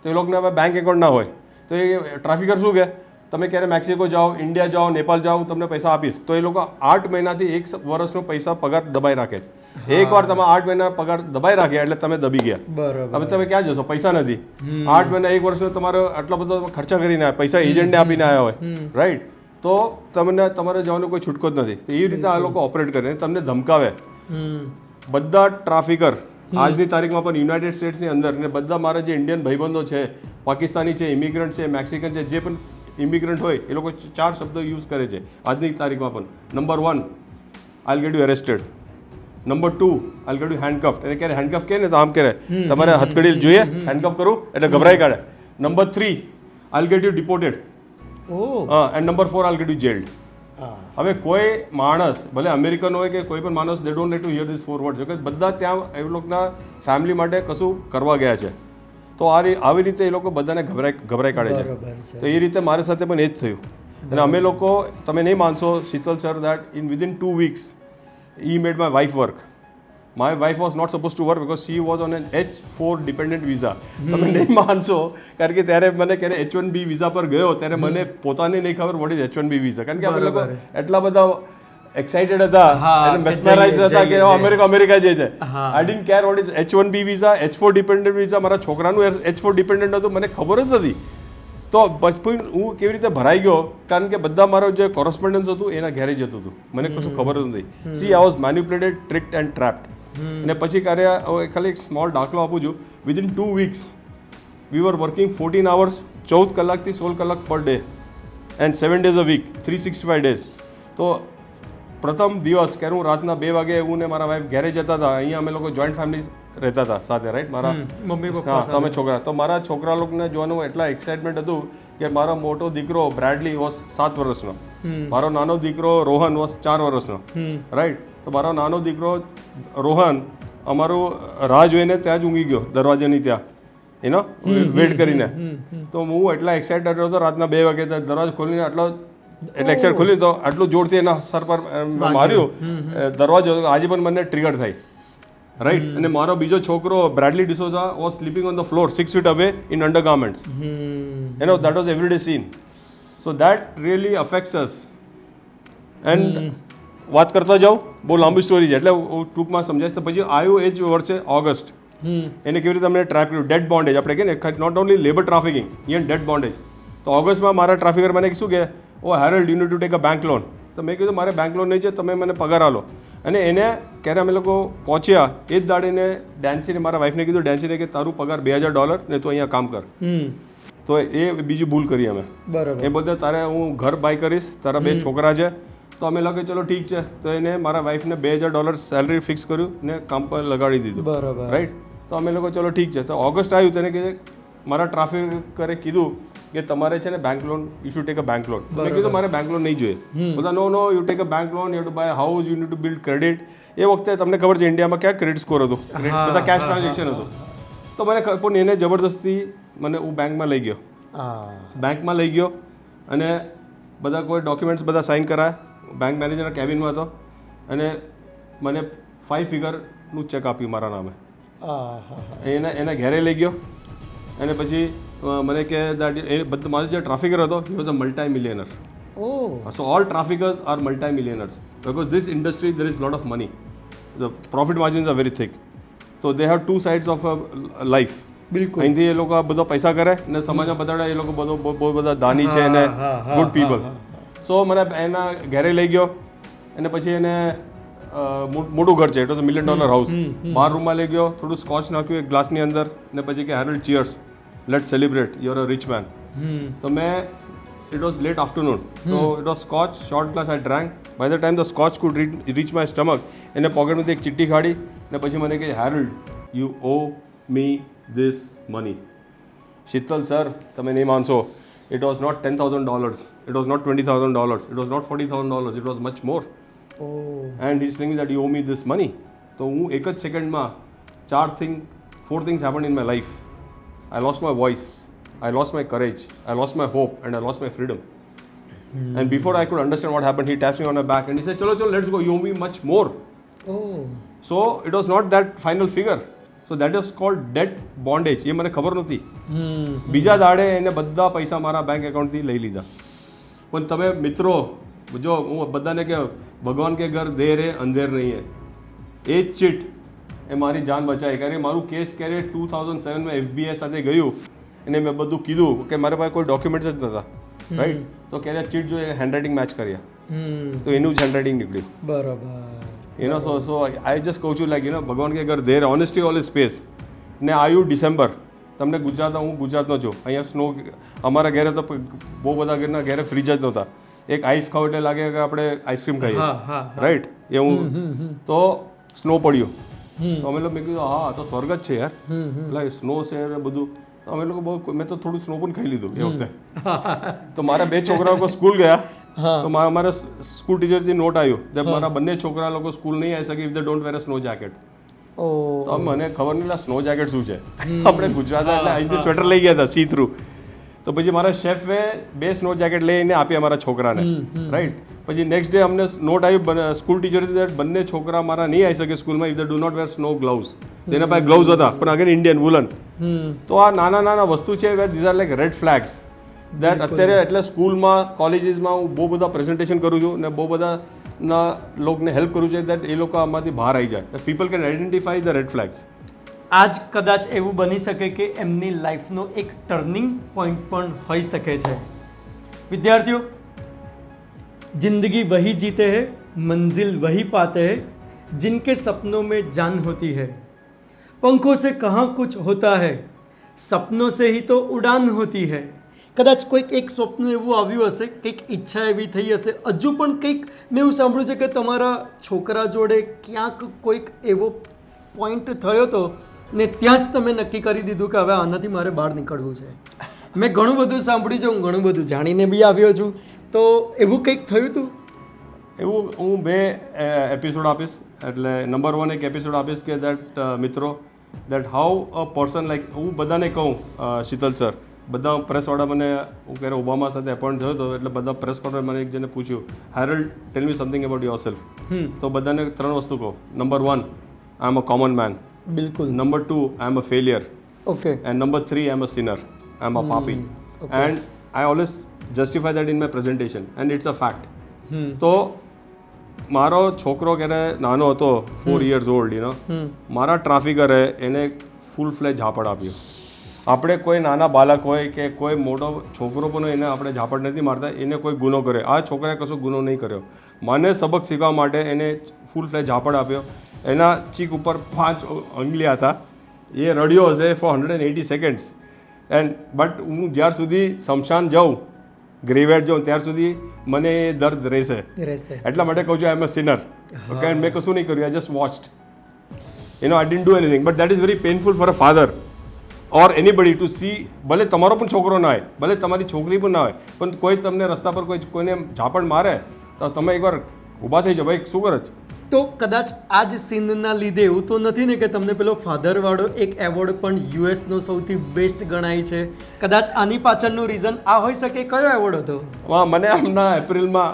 S1: તો એ લોકોને હવે બેંક એકાઉન્ટ ના હોય તો એ ટ્રાફિકર શું કહે તમે ક્યારે મેક્સિકો જાઓ, ઇન્ડિયા જાઓ, નેપાલ જાઓ, હું તમને પૈસા આપીશ. તો એ લોકો 8 મહિનાથી 1 વર્ષનો પૈસા પગાર દબાઈ રાખે છે. એકવાર તમે 8 મહિના પગાર દબાઈ રાખ્યા એટલે તમે દબી ગયા.
S2: બરાબર.
S1: હવે તમે ક્યાં જશો? પૈસા નથી. 8 મહિના 1 વર્ષનો તમારો આટલો બધો ખર્ચા કરીને આવ્યા, પૈસા એજન્ટને આપીને આવ્યા હોય, રાઈટ? તો તમને તમારે જવાનો કોઈ છૂટકો જ નથી. તો એ રીતે આ લોકો ઓપરેટ કરે તમને ધમકાવે. બધા ટ્રાફિકર આજની તારીખમાં પણ યુનાઇટેડ સ્ટેટ્સની અંદર ને બધા મારા જે ઇન્ડિયન ભાઈબંધો છે, પાકિસ્તાની છે, ઇમિગ્રન્ટ છે, મેક્સિકન છે, જે પણ ઇમિગ્રન્ટ હોય એ લોકો 4 શબ્દો યુઝ કરે છે આજની તારીખમાં પણ. Number 1 I'll get you arrested. Number 2 I'll get you handcuff. એટલે ક્યારે હેન્ડકફ કહે ને તો આમ કરે તમારે હથકડી જોઈએ હેન્ડકફ કરું એટલે ગભરાઈ કાઢે. Number 3 I'll get you deported. And number 4 I'll get you jailed. હવે કોઈ માણસ ભલે અમેરિકન હોય કે કોઈ પણ માણસ દે don't need to here this 4 words કે બધા ત્યાં એ લોકોના ફેમિલી માટે કશું કરવા ગયા છે તો આવી રીતે એ લોકો બધાને ગભરાઈ કાઢે છે. તો એ રીતે મારી સાથે પણ એ જ થયું. અને અમે લોકો તમે નહીં માનશો Sheetal sir that in within 2 weeks he made my wife work. My wife was not supposed to work because she was on an H4 dependent visa. તમે નહીં માનશો કારણ કે ત્યારે મને ક્યારે H1B વિઝા પર ગયો ત્યારે મને પોતાને નહીં ખબર વોટ ઇઝ H1B વિઝા કારણ કે અમે લોકો એટલા બધા એક્સાઇટેડ હતા અને મેસ્મરાઇઝ હતા કે અમેરિકા જઈ છે. આઈ didn't care what is H1B visa, H4 dependent visa. મારા છોકરાનું H4 ડિપેન્ડન્ટ હતું, મને ખબર જ નથી. તો બચપન હું કેવી રીતે ભરાઈ ગયો કારણ કે બધા મારો જે કોરસ્પોન્ડન્સ હતું એના ઘેરે જતું હતું, મને કશું ખબર જ નથી. See I was manipulated, tricked and trapped. અને પછી ખાલી એક સ્મોલ દાખલો આપું છું. Within 2 weeks we were working 14 hours, 14 કલાકથી 16 કલાક per day and 7 days a week, 365 days. તો પ્રથમ દિવસ કે હું રાતના 2 વાગે હું ને મારા વાઈફ ઘેરે જતા હતા. અહીંયા અમે લોકો જોઈન્ટ ફેમિલી રહેતા હતા સાથે, રાઈટ? મારા
S2: મમ્મી પપ્પા
S1: હા તમે છોકરા. તો મારા છોકરા લોકોને જોવાનું એટલા એક્સાઇટમેન્ટ હતું કે મારો મોટો દીકરો બ્રેડલી વોઝ 7 વર્ષનો, મારો નાનો દીકરો રોહન વોઝ 4 વર્ષનો, રાઈટ? તો મારો નાનો દીકરો રોહન અમારું રાહ જોઈને ત્યાં જ ઊંઘી ગયો દરવાજાની ત્યાં એનો વેટ કરીને. તો હું એટલા એક્સાઇટેડ હતો રાતના 2 વાગે દરવાજો ખોલીને એટલે એક્સાઇટ ખોલ્યું તો આટલું જોરથી એના સર પર માર્યું દરવાજો. આજે પણ મને ટ્રિગર થાય, રાઈટ? અને મારો બીજો છોકરો Bradley D'Souza was sleeping on the floor 6 feet away in undergarments. That was everyday scene. So that really affects us. And વાત કરતા જાઉં બહુ લાંબી સ્ટોરી છે એટલે હું ટૂંકમાં સમજાવીશ. તો પછી આવ્યું એ જ વર્ષે ઓગસ્ટ. એને કેવી રીતે અમને ટ્રેપ કર્યું ડેટ બોન્ડેજ આપણે કે ને not only labour trafficking even debt bondage. તો ઓગસ્ટમાં મારા ટ્રાફિકર મને શું કે oh Harold you need to take a bank loan. તો મેં કીધું મારે બેંક લોન નહીં છે, તમે મને પગાર આલો. અને એને ક્યારે અમે લોકો પહોંચ્યા એ જ દાડીને ડેન્સીને મારા વાઈફને કીધું, ડેન્સીને કે તારું પગાર $2,000 ને તું અહીંયા કામ કર. તો એ બીજી ભૂલ કરી અમે.
S2: બરાબર.
S1: એ બોલતા તારે હું ઘર બાય કરીશ, તારા 2 છોકરા છે. તો અમે લોકો ચલો ઠીક છે. તો એને મારા વાઈફને $2,000 સેલરી ફિક્સ કર્યું ને કામ પર લગાડી દીધું.
S2: બરાબર.
S1: રાઈટ. તો અમે લોકો ચલો ઠીક છે. તો ઓગસ્ટ આવ્યું, તેને કીધું મારા ટ્રાફિકરે કીધું કે તમારે છે ને bank loan, you should take a bank loan. મેં કીધું મારે બેંક લોન નહીં જોઈએ. બધા no you take a bank loan, you have to buy house, you need to build credit. એ વખતે તમને ખબર છે ઇન્ડિયામાં ક્યાં ક્રેડિટ સ્કોર હતું, બધા કેશ ટ્રાન્ઝેક્શન હતું. તો મને પણ એને જબરદસ્તી મને હું બેંકમાં લઈ ગયો. બેંકમાં લઈ ગયો અને બધા કોઈ ડોક્યુમેન્ટ્સ બધા સાઇન કરાયા. બેંક મેનેજરના કેબિનમાં હતો અને મને 5 ફિગરનું ચેક આપ્યું મારા નામે. એના ઘરે લઈ ગયો અને પછી મને કે દેટ મારો જે ટ્રાફિકર હતો he was a multi millionaire. So all traffickers are multi millionaires because this industry there is lot of money. The profit margins are very thick. So they have 2 sides of life. બિલકુલ. અહીંથી એ લોકો બધા પૈસા કરે ને સમાજમાં બતાડે એ લોકો બહુ બધા દાની છે અને ગુડ પીપલ. સો મને એના ઘરે લઈ ગયો અને પછી એને મોટું ઘર છે, ઇટ વોઝ $1 million હાઉસ. બહાર રૂમમાં લઈ ગયો, થોડું સ્કોચ નાખ્યું એક ગ્લાસની અંદર ને પછી કે Harold cheers, let celebrate, you are a rich man. તો મેં ઇટ વોઝ લેટ આફ્ટરનૂન, તો it was scotch, short glass I drank. By the time the scotch could reach my stomach, એને પોકેટમાંથી એક ચિઠ્ઠી કાઢી ને પછી મને કહે Harold you owe me this money. Sheetal sir તમે નહીં માનશો, it was not $10,000, it was not $20,000, it was not $40,000, it was much more. And he's telling me that you owe me this money. તો હું એક જ સેકન્ડમાં 4 things happened in my life. I lost my voice, I lost my courage, I lost my hope, and I lost my freedom. And before I could understand what happened, he taps me on my back and he said, chalo, let's go, you owe me much more. So it was not that final figure. So that is called debt bondage. એ મને ખબર નહોતી. બીજા દાડે એને બધા પૈસા મારા bank એકાઉન્ટથી લઈ લીધા. પણ તમે મિત્રો જો હું બધાને કે ભગવાન કે ઘર દેર હે અંધેર નહીં હે. એ જ ચીટ એ મારી જાન બચાવી. કારણ કે મારું કેસ ક્યારે 2007માં FBI સાથે ગયું અને મેં બધું કીધું કે મારા પાસે કોઈ ડોક્યુમેન્ટ્સ જ નહોતા. રાઈટ. તો ક્યારે ચીટ જો હેન્ડરાઇટિંગ મેચ કર્યા તો એનું જ હેન્ડરાઇટિંગ નીકળ્યું.
S2: બરાબર.
S1: so I just કહું છું like ભગવાન કે ઘર દેર હોનેસ્ટી ઓલ સ્પેસ. ને આવ્યું ડિસેમ્બર, તમને ગુજરાતમાં, હું ગુજરાતનો છું, અહીંયા સ્નો અમારા ઘરે તો બહુ બધા ઘરના ઘરે ફ્રીજ જ નહોતા. એક આઈસ ખાવ એટલે લાગે કે આપણે આઈસ્ક્રીમ ખાઈએ, રાઈટ? એવું. તો સ્નો પડ્યો તો અમે લોકો મેં કીધું હા તો સ્વર્ગ જ છે યાર, એટલે સ્નો છે ને બધું. તો અમે લોકો બહુ, મેં તો થોડું સ્નો પણ ખાઈ લીધું એ વખતે. તો મારા 2 છોકરાઓ સ્કૂલ ગયા તો અમારા સ્કૂલ ટીચરથી નોટ આવ્યું કે મારા બંને છોકરા લોકો સ્કૂલ નહીં આવી શકે if they don't wear a snow jacket. તો મને ખબર નહીં સ્નો જેકેટ શું છે. આપણે ગુજરાત એટલે અહીંથી સ્વેટર લઈ ગયા હતા સી થ્રુ. તો પછી મારા શેફે 2 સ્નો જેકેટ લઈને આપ્યા મારા છોકરાને, રાઈટ? પછી નેક્સ્ટ ડે અમને નોટ આવી સ્કૂલ ટીચરથી બંને છોકરા મારા નહીં આવી શકે સ્કૂલમાં if they do not wear snow gloves. તેના પાસે ગ્લવ્સ હતા પણ અગેન ઇન્ડિયન વુલન. તો આ નાના વસ્તુ છે where these are like red flags that અત્યારે એટલે સ્કૂલમાં કોલેજીસમાં હું બહુ બધા પ્રેઝન્ટેશન કરું છું ને બહુ બધાના લોકોને હેલ્પ કરું છું દેટ એ લોકો આમાંથી બહાર આવી જાય. People can identify the red flags.
S2: આજ કદાચ એવું બની શકે કે એમની લાઈફનો એક ટર્નિંગ પોઈન્ટ પણ હોઈ શકે છે. વિદ્યાર્થીઓ, જિંદગી વહી જીતે હૈ, મંजिल वही पाते हैं जिनके सपनों में जान होती है. पंखों से कहाँ कुछ होता है, सपनों से ही तो उड़ान होती है. કદાચ કોઈક એક સ્વપ્ન એવું આવ્યું હશે, કંઈક ઈચ્છા એવી થઈ હશે, હજુ પણ કંઈક મેં એવું સાંભળ્યું છે કે તમારા છોકરા જોડે ક્યાંક કોઈક એવો પોઈન્ટ થયો હતો ને ત્યાં જ તમે નક્કી કરી દીધું કે હવે આનાથી મારે બહાર નીકળવું છે. મેં ઘણું બધું સાંભળ્યું છે, હું ઘણું બધું જાણીને બી આવ્યો છું. તો એવું કંઈક થયું હતું?
S1: એવું હું 2 એપિસોડ આપીશ. એટલે નંબર 1 એક એપિસોડ આપીશ કે દેટ મિત્રો that how a person like, હું બધાને કહું શીતલ સર, બધા પ્રેસવાળા મને હું ક્યારે ઓબામા સાથે એપોઇન્ટ થયો હતો એટલે બધા પ્રેસ કોન્ફરન્સ મને એક જણે પૂછ્યું Harold tell me something about yourself. તો બધાને 3 વસ્તુ કહું. Number 1 I am a common man. બિલકુલ. Number 2 I am a failure. Okay. And number 3 I am a sinner, I am a પાપી. And I always justify that in my presentation and it's a fact. તો મારો છોકરો ક્યારે નાનો હતો 4 years old, મારા ટ્રાફિકરે એને ફૂલ ફ્લેજ ઝાપડ આપ્યો. આપણે કોઈ નાના બાળક હોય કે કોઈ મોટો છોકરો પણ હોય એને આપણે ઝાપટ નથી મારતા, એને કોઈ ગુનો કરે. આ છોકરાએ કશો ગુનો નહીં કર્યો. મને સબક શીખવા માટે એને ફૂલ ફ્લેજ ઝાપટ આપ્યો. એના ચીક ઉપર 5 અંગલિયા હતા. એ રડ્યો હશે ફોર 180 સેકન્ડ્સ. એન્ડ બટ હું જ્યાર સુધી શમશાન જાઉં, ગ્રેવયાર્ડ જાઉં, ત્યાર સુધી મને એ દર્દ રહેશે. એટલા માટે કહું છું I am a sinner. Okay, મેં કશું નહીં કર્યું, I just watched. I didn't do anything, but that is very painful for a father or anybody to see. ભલે તમારો પણ છોકરો ના હોય, ભલે તમારી છોકરી પણ ના હોય, પણ કોઈ તમને રસ્તા પર કોઈને ઝાપડ મારે તો તમે એકવાર ઊભા થઈ જાઓ, ભાઈ શું કરે છે.
S2: તો કદાચ આ જ સીનના લીધે એવું તો નથી ને કે તમને પેલો ફાધરવાળો એક એવોર્ડ પણ યુએસનો સૌથી બેસ્ટ ગણાય છે? કદાચ આની પાછળનું રીઝન આ હોઈ શકે. કયો એવોર્ડ હતો?
S1: મને હમણાં એપ્રિલમાં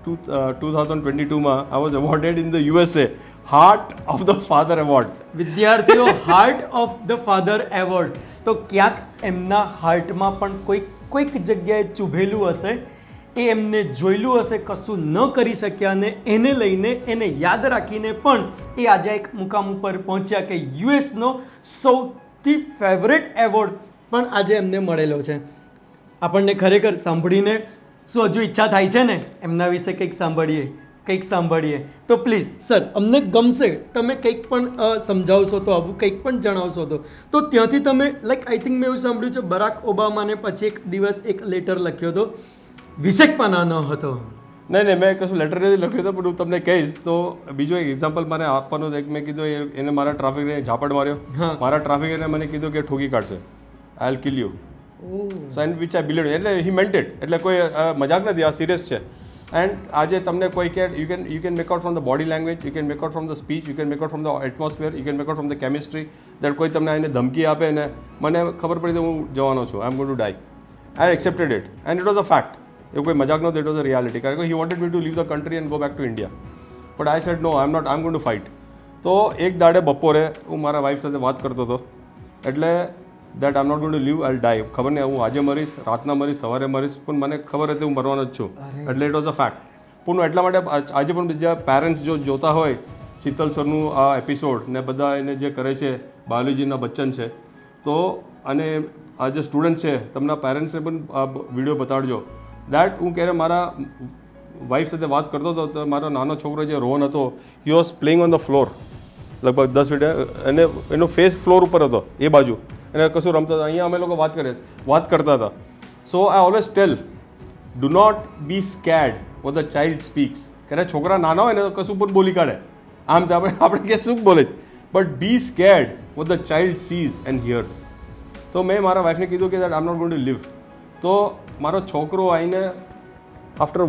S1: 2022માં I was awarded in the USA Heart of the Father Award.
S2: વિદ્યાર્થીઓ, heart of the father award. તો ક્યાંક એમના હાર્ટમાં પણ કોઈક જગ્યાએ ચૂભેલું હશે, એ એમને જોયેલું હશે, કશું ન કરી શક્યા, અને એને લઈને એને યાદ રાખીને પણ એ આજે એક મુકામ ઉપર પહોંચ્યા કે યુએસનો સૌથી ફેવરેટ એવોર્ડ પણ આજે એમને મળેલો છે. આપણને ખરેખર સાંભળીને શું હજુ ઈચ્છા થાય છે ને એમના વિશે કંઈક સાંભળીએ. તો પ્લીઝ સર, અમને ગમશે તમે કંઈક પણ સમજાવશો તો, આવું કંઈક પણ જણાવશો તો ત્યાંથી તમે આઈ થિંક મેં એવું સાંભળ્યું છે બરાક ઓબામાને પછી એક દિવસ એક લેટર લખ્યો હતો, વિશેક પાનાનો હતો.
S1: નહીં, મેં કશું લેટર નથી લખ્યું હતું, પણ હું તમને કહીશ. તો બીજો એક એક્ઝામ્પલ મારે આપવાનું હતું. મેં કીધું એને મારા ટ્રાફિકને ઝાપડ માર્યો, મારા ટ્રાફિકને મને કીધું કે ઠોકી કાઢશે, I will kill you. So and which I believe. એટલે હી મેન્ટ ઇટ. એટલે કોઈ મજાક નથી, આ સિરિયસ છે. એન્ડ આજે તમને કોઈ કે you can make out from the body language, you can make out from the speech, you can make out from the atmosphere, you can make out from the chemistry that કોઈ તમને એને ધમકી આપે ને મને ખબર પડી તો હું જવાનો છું, I am going to die. I accepted it and it was a fact. એવું કોઈ મજાક નહોતું, ઇટ વોઝ અ રિયાલિટી. કારણ કે he wanted me to leave the country and go back to India, but I said no, I am going to fight. તો એક દાડે બપોરે હું મારા વાઈફ સાથે વાત કરતો હતો, એટલે that I am not going to live, I die. ખબર નહીં હું આજે મરીશ, રાતના મરીશ, સવારે મરીશ, પણ મને ખબર હતી હું મરવાનો જ છું. એટલે ઇટ વોઝ અ ફેક્ટ. પણ એટલા માટે આજે પણ બીજા પેરેન્ટ્સ જો જોતા હોય શીતલ સરનું આ એપિસોડ ને બધા એને જે કરે છે, બાયોલોજીના બચ્ચન છે, તો અને આ જે સ્ટુડન્ટ છે તમારા પેરેન્ટ્સને પણ આ વિડીયો બતાડજો. દેટ હું ક્યારે મારા વાઈફ સાથે વાત કરતો હતો તો મારો નાનો છોકરો જે રોહન હતો, he was playing on the floor, લગભગ 10 ફીટ, અને એનો ફેસ ફ્લોર ઉપર હતો એ બાજુ, અને કશું રમતો હતો. અહીંયા અમે લોકો વાત કરતા હતા. So I always tell, do not be scared what the child speaks. ક્યારે છોકરા નાના હોય ને તો કશું પણ બોલી કાઢે, આમ તો આપણે કે શું બોલે, but be scared what the child sees and hears. તો મેં મારા વાઈફને કીધું કે that I am not going to leave. તો મારો છોકરો આવીને આફ્ટર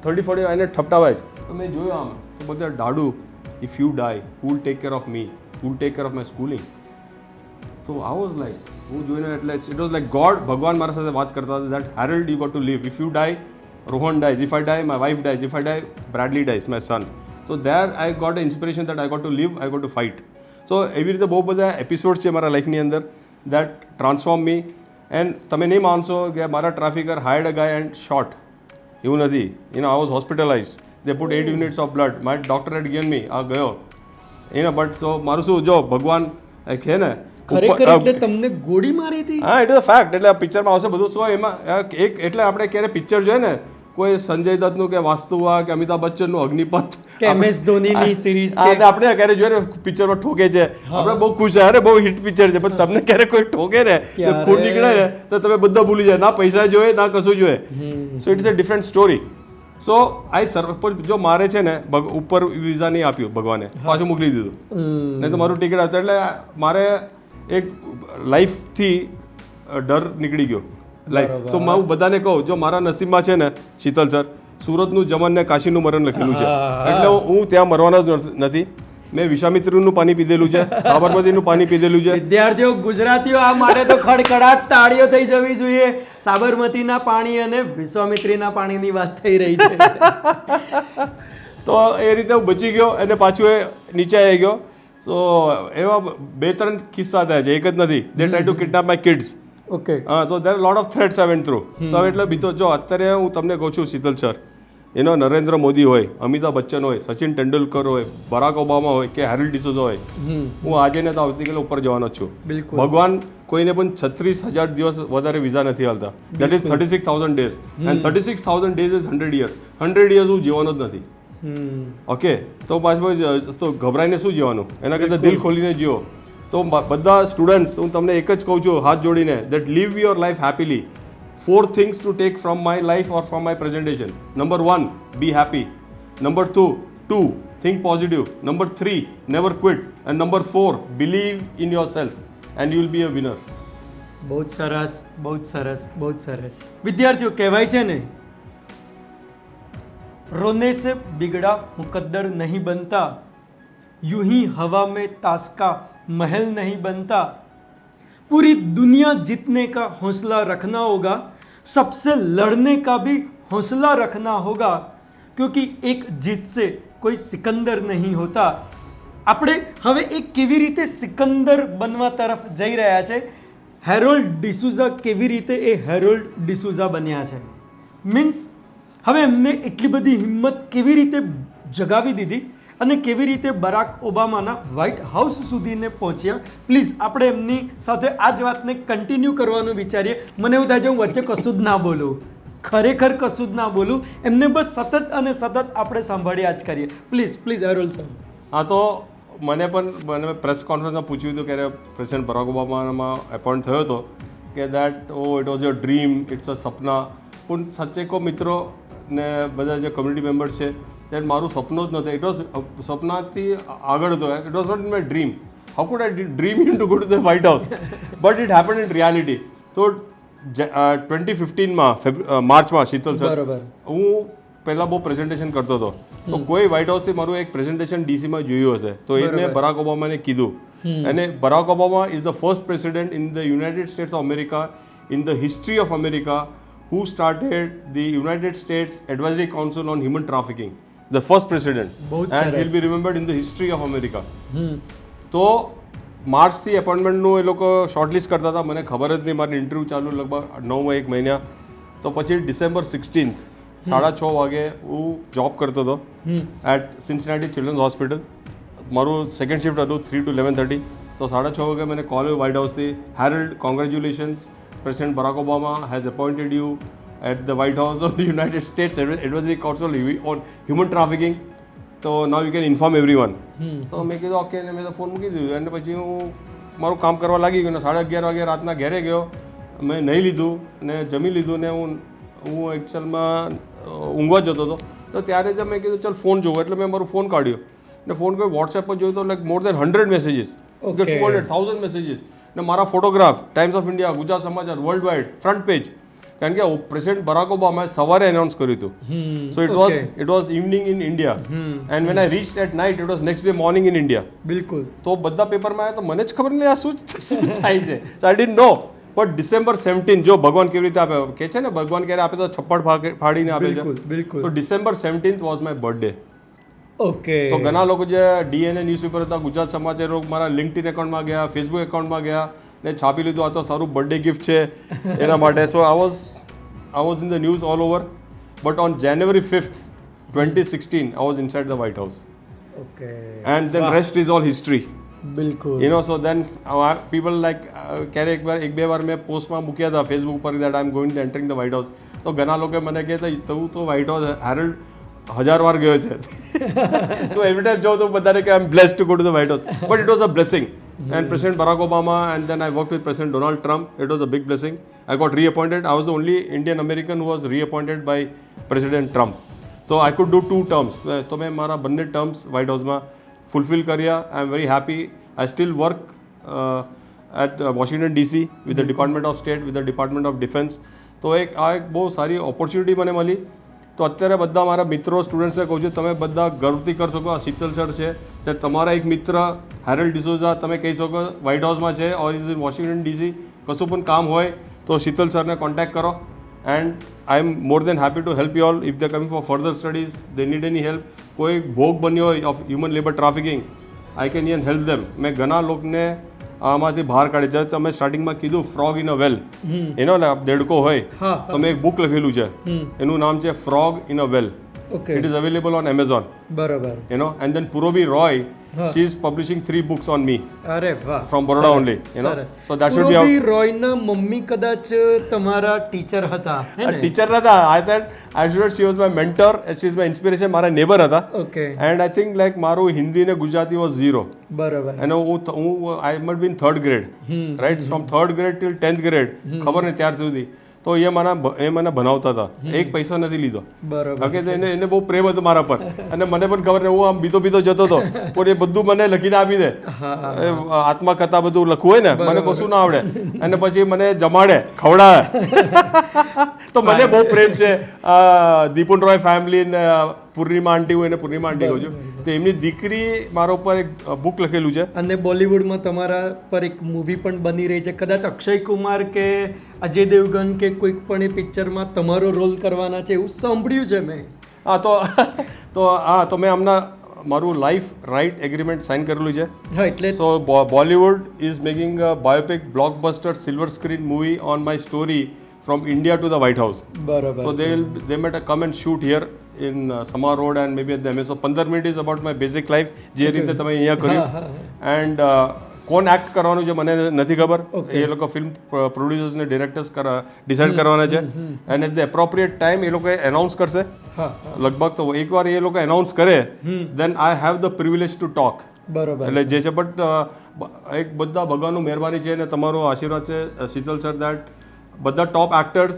S1: 30-40 આવીને ઠપટાવાય છે. તો મેં જોયું આમ તો બધા દાડુ, if you die who will take care of me, who will take care of my schooling. તો આઈ વોઝ લાઈક, હું જોઈને એટલે ઇટ વોઝ લાઈક ગોડ, ભગવાન મારા સાથે વાત કરતા હતા. That Harold you got to leave, if you die Rohan dies, if I die, my wife dies, if I die, Bradley dies, my son. So there I got an inspiration that I got to live, I got to fight. So એવી રીતે બહુ બધા episodes છે મારા લાઈફની અંદર that transform me. And તમે નહીં માનશો કે મારા trafficker hired a guy and shot, એવું નથી. I was hospitalized, they put 8 units of blood, my doctor had given me, આ ગયો બટ તો મારું શું, જો ભગવાન છે ને
S2: ખરેખર એટલે તમને ગોળી મારી હતી.
S1: હા, ઇટ ઇઝ અ ફેક્ટ. એટલે પિક્ચરમાં આવશે બધું. સો એમાં એક એટલે આપણે ક્યારે પિક્ચર જોઈએ ને, કોઈ સંજય દત્તનું કે વાસ્તુવા કે અમિતાભ બચ્ચનનું અગ્નિપથ
S2: કે MS ધોનીની સિરીઝ કે
S1: આપણે ક્યારે જોઈએ ને પિક્ચરમાં ઠોકે છે, આપણે બહુ ખુશ છે, અરે બહુ હિટ પિક્ચર છે, પણ તમને ક્યારે કોઈ ઠોકે ને ખૂન નીકળે ને તો તમે બધા ભૂલી જાય, ના પૈસા જોઈએ ના કશું જોઈએ. So it is a different story. So I જો મારે છે ને ઉપર વિઝા નહીં આપ્યું ભગવાને, પાછું મોકલી દીધું, નહીં તો મારું ટિકિટ હતું. એટલે મારે એક લાઈફથી ડર નીકળી ગયો. લાઈક તો હું બધાને કહું, જો મારા નસીબમાં છે ને શીતલ સર, સુરતનું જમન ને કાશીનું મરણ લખેલું છે, એટલે હું ત્યાં મરવાનો જ નથી. મેં વિશ્વામિત્રનું પાણી પીધેલું છે, સાબરમતીનું પાણી પીધેલું છે.
S2: વિદ્યાર્થીઓ, ગુજરાતીઓ, આ માટે તો ખડખડાટ તાળીઓ થઈ જવી જોઈએ. સાબરમતીના પાણી અને વિશ્વામિત્રીના પાણીની વાત થઈ રહી છે.
S1: તો એ રીતે હું બચી ગયો અને પાછું એ નીચે આવી ગયો. તો એવા 2-3 કિસ્સા થયા છે, એક જ નથી. They try to kidnap my kids.
S2: Okay.
S1: તો there lot of threats I went through. તો એટલે બીતો જો અત્યારે હું તમને કહું છું શીતલ સર, એનો નરેન્દ્ર મોદી હોય, અમિતાભ બચ્ચન હોય, સચિન તેંડુલકર હોય, બરાક ઓબામા હોય કે હેરલ્ડ ડિસોઝા હોય, હું આજે ને તો આવતીકાલે ઉપર જવાનો જ છું. ભગવાન કોઈને પણ 36,000 દિવસ વધારે વિઝા નથી હાલતા. That is 36,000 days and 36,000 days is 100 years. 100 years હું જીવવાનો જ નથી. ઓકે, તો પાછું તો ગભરાઈને શું જીવવાનું? એના કરતાં દિલ ખોલીને જીવો. તો બધા સ્ટુડન્ટ્સ હું તમને એક જ કહું છું હાથ જોડીને, that leave your life happily. 4 things to take from my life or from my presentation. Number 1, be happy. Number 2, think positive. Number 3, never quit. And number 4, believe in yourself and you will be a winner.
S2: બહુ જ સરસ, બહુ જ સરસ, બહુ જ સરસ. વિદ્યાર્થીઓ, કહેવાય છે ને, રોને સે બિગડા મુકદ્દર નહીં બનતા, यूं ही हवा में ताश का महल नहीं बनता. पूरी दुनिया जीतने का हौसला रखना होगा, सबसे लड़ने का भी हौसला रखना होगा, क्योंकि एक जीत से कोई सिकंदर नहीं होता. આપણે હવે એક કેવી રીતે સિકંદર બનવા તરફ જઈ રહ્યા છે. હેરોલ્ડ ડિસુઝા કેવી રીતે એ હેરોલ્ડ ડિસુઝા બન્યા છે, મીન્સ હવે એમને એટલી બધી હિંમત કેવી રીતે જગાવી દીધી અને કેવી રીતે બરાક ઓબામાના વ્હાઇટ હાઉસ સુધીને પહોંચ્યા. પ્લીઝ આપણે એમની સાથે આ જ વાતને કન્ટિન્યુ કરવાનું વિચારીએ. મને એવું થાય છે હું વચ્ચે કશું જ ના બોલું, ખરેખર કશું જ ના બોલું, એમને બસ સતત અને સતત આપણે સાંભળ્યા જ કરીએ. Please please Harold sir.
S1: હા, તો મને પ્રેસ કોન્ફરન્સમાં પૂછ્યું હતું ક્યારે પ્રેસિડેન્ટ બરાક ઓબામામાં એપોઇન્ટ થયો હતો કે that it was your dream, it's a સપના. પણ સાચે કહો મિત્રો ને બધા જે કમ્યુનિટી મેમ્બર્સ છે, દેટ મારું સપનું જ નહોતું. ઇટ વોઝ સપનાથી આગળ હતો. It was not in my dream. How could I dream in to go to the White House? But it happen in reality. તો 2015માં માર્ચમાં શીતલ સર, હું પહેલાં બહુ પ્રેઝન્ટેશન કરતો હતો. તો કોઈ વ્હાઇટ હાઉસથી મારું એક પ્રેઝન્ટેશન ડીસીમાં જોયું હશે, તો એને બરાક ઓબામાને કીધું. અને Barack Obama is the first president in the United States of America, in the history of America, who started the United States Advisory Council on Human Trafficking. The first president. And he'll be remembered in the history of America. તો માર્ચથી એપોઇન્ટમેન્ટનું એ લોકો shortlist કરતા હતા. મને ખબર જ નહીં, મારી ઇન્ટરવ્યૂ ચાલુ લગભગ 9 મહિના. તો પછી December 16th 6:30 વાગે હું જોબ કરતો હતો એટ સિન્સિનાટી ચિલ્ડ્રન્સ હોસ્પિટલ. મારું સેકન્ડ શિફ્ટ હતું 3 to 11:30. તો 6:30 વાગે મને કોલ આવ્યો વ્હાઇટ હાઉસથી, Harold, congratulations, President Barack Obama has appointed you at the White House of the United States Advisory Council on Human Trafficking. So now you can inform everyone. તો મેં કીધું okay, ને મેં તો ફોન મૂકી દીધું. અને પછી હું મારું કામ કરવા લાગી ગયો. ને 11:30 વાગે રાતના ઘરે ગયો, મેં નહીં લીધું ને જમી લીધું ને હું એકચ્યુઅલમાં ઊંઘવા જતો હતો. તો ત્યારે જ મેં કીધું ચાલ ફોન જોવો, એટલે મેં મારો ફોન કાઢ્યો ને ફોન કર્યો. વોટ્સએપ પર જોયું તો લાઈક મોર દેન 100 મેસેજીસ, 200,000 મેસેજીસ. ને મારા photograph times of India, Gujarat સમાચાર, વર્લ્ડ વાઇડ ફ્રન્ટ પેજ. કારણ કે પ્રેસિડેન્ટ બરાક ઓબામાએ સવારે એનાઉન્સ કર્યું હતું. So it was evening in India and when I reach at night it was next day morning in India.
S2: બિલકુલ.
S1: તો બધા પેપરમાં આવ્યા, તો મને જ ખબર નહીં આ શું થાય છે. So I didn't know. But December 17, જો ભગવાન કેવી રીતે આપે, કે છે ને ભગવાન ક્યારે આપે તો છપ્પડ ફાડીને આપે છે.
S2: બિલકુલ.
S1: તો December 17th was my birthday.
S2: Okay.
S1: તો ઘણા લોકો જે ડીએનએ ન્યૂઝપેપર હતા, ગુજરાત સમાચાર, મારા લિંક્ડઇન એકાઉન્ટમાં ગયા, ફેસબુક એકાઉન્ટમાં ગયા ને છાપી લીધું આ તો સારું બર્થડે ગિફ્ટ છે એના માટે. સો I was in the news all over. But on January 5th, 2016, I was inside the White House.
S2: Okay.
S1: And then rest is all history.
S2: બિલકુલ.
S1: You know, so then people like ક્યારે એક બે વાર મેં પોસ્ટમાં મૂક્યા હતા ફેસબુક પર that I'm going to entering the White House. તો ઘણા લોકો મને કહેતા તું તો વ્હાઇટ હાઉસ હેરલ્ડ 1000 વાર ગયો છે. તો એવરી ટાઈમ જાઉં તો બધાને કે I'm blessed to go to the White House. But it was a blessing. And President Barack Obama, and then I worked with President Donald Trump. It was a big blessing. I got reappointed. I was the only Indian American who was reappointed by President Trump. So I could do 2 terms. તો મેં મારા બંને terms white હાઉસમાં fulfil કર્યા. I am very happy. I still work at Washington DC with the department of state, with the department of defence. તો આ એક બહુ સારી ઓપોર્ચ્યુનિટી મને મળી. તો અત્યારે બધા મારા મિત્રો, સ્ટુડન્ટ્સને કહું છું, તમે બધા ગર્વથી કરી શકો આ શીતલ સર છે તે તમારા એક મિત્ર હેરલ્ડ ડિસોઝા, તમે કહી શકો વ્હાઇટ હાઉસમાં છે ઓર ઇઝ ઇન વોશિંગ્ટન DC. કશું પણ કામ હોય તો શીતલ સરને કોન્ટેક્ટ કરો. And I am more than happy to help you all if they coming for further studies, they need any help. કોઈ ભોગ બન્યો હોય of human labour trafficking, I can even help them. મેં ઘણા લોકોને આમાંથી બહાર કાઢી. જસ્ટ અમે સ્ટાર્ટિંગમાં કીધું ફ્રોગ ઇન અ વેલ, એનો દેડકો હોય તો મેં એક બુક લખેલું છે, એનું નામ છે frog in a well.
S2: Okay.
S1: It is available on Amazon.
S2: બરાબર.
S1: And then Purobi Roy she is publishing 3 books on me
S2: અરે વાહ,
S1: from Baroda
S2: સરસ,
S1: only, you know.
S2: સરસ.
S1: So that should be
S2: પૂર્વી
S1: out.
S2: રોયના મમ્મી કદાચ તમારા ટીચર હતા હે ને?
S1: ટીચર હતા. I thought I should she was my mentor and she is my inspiration. મારા નેબર હતા.
S2: Okay,
S1: And I think like મારું હિન્દી ને ગુજરાતી was 0.
S2: બરોબર.
S1: અને હું I must be in 3rd grade, right? From 3rd grade till 10th grade, ખબર ને ત્યાર સુધી તો એ મને ભણાવતા હતા. એક પૈસા નથી લીધો.
S2: બરોબર.
S1: ઓકે, તો એને બહુ પ્રેમ હતો મારા પર અને મને પણ ખબર ને હું આમ બીતો જતો હતો પણ એ બધું મને લખીને આપી દે. એ આત્મકથા બધું લખવું હોય ને મને કશું ના આવડે અને પછી મને જમાડે, ખવડાવે. તો મને બહુ પ્રેમ છે. દીપુન રોય ફેમિલી ને પૂર્ણિમા આંટી હોય ને પૂર્ણિમા આંટી કહું છું તો એમની દીકરી મારા ઉપર એક બુક લખેલું છે.
S2: અને બોલિવૂડમાં તમારા પર એક મૂવી પણ બની રહી છે, કદાચ અક્ષય કુમાર કે અજય દેવગન કે કોઈક પણ એ પિક્ચરમાં તમારો રોલ કરવાના છે એવું સાંભળ્યું છે મેં.
S1: હા તો મેં હમણાં મારું લાઈફ રાઇટ એગ્રીમેન્ટ સાઇન કરેલું છે.
S2: હા, એટલે
S1: so Bollywood is making a biopic blockbuster silver screen movie on my story from India to the White House.
S2: બરાબર.
S1: So they might come and shoot here in Samar Road and maybe at the MS. So 15 minutes is about my basic life જે રીતે તમે અહીંયા કર્યું. And કોણ act કરવાનું છે મને નથી ખબર. એ લોકો ફિલ્મ પ્રોડ્યુસર્સ ને ડિરેક્ટર્સ ડિસાઇડ કરવાના છે and at the appropriate time એ લોકો એનાઉન્સ કરશે. લગભગ તો એકવાર એ લોકો એનાઉન્સ કરે then I have the privilege to talk.
S2: બરાબર.
S1: એટલે જે છે બટ એક બધા ભગવાનનું મહેરબાની છે અને તમારો આશીર્વાદ છે શીતલ સર દેટ બધા top actors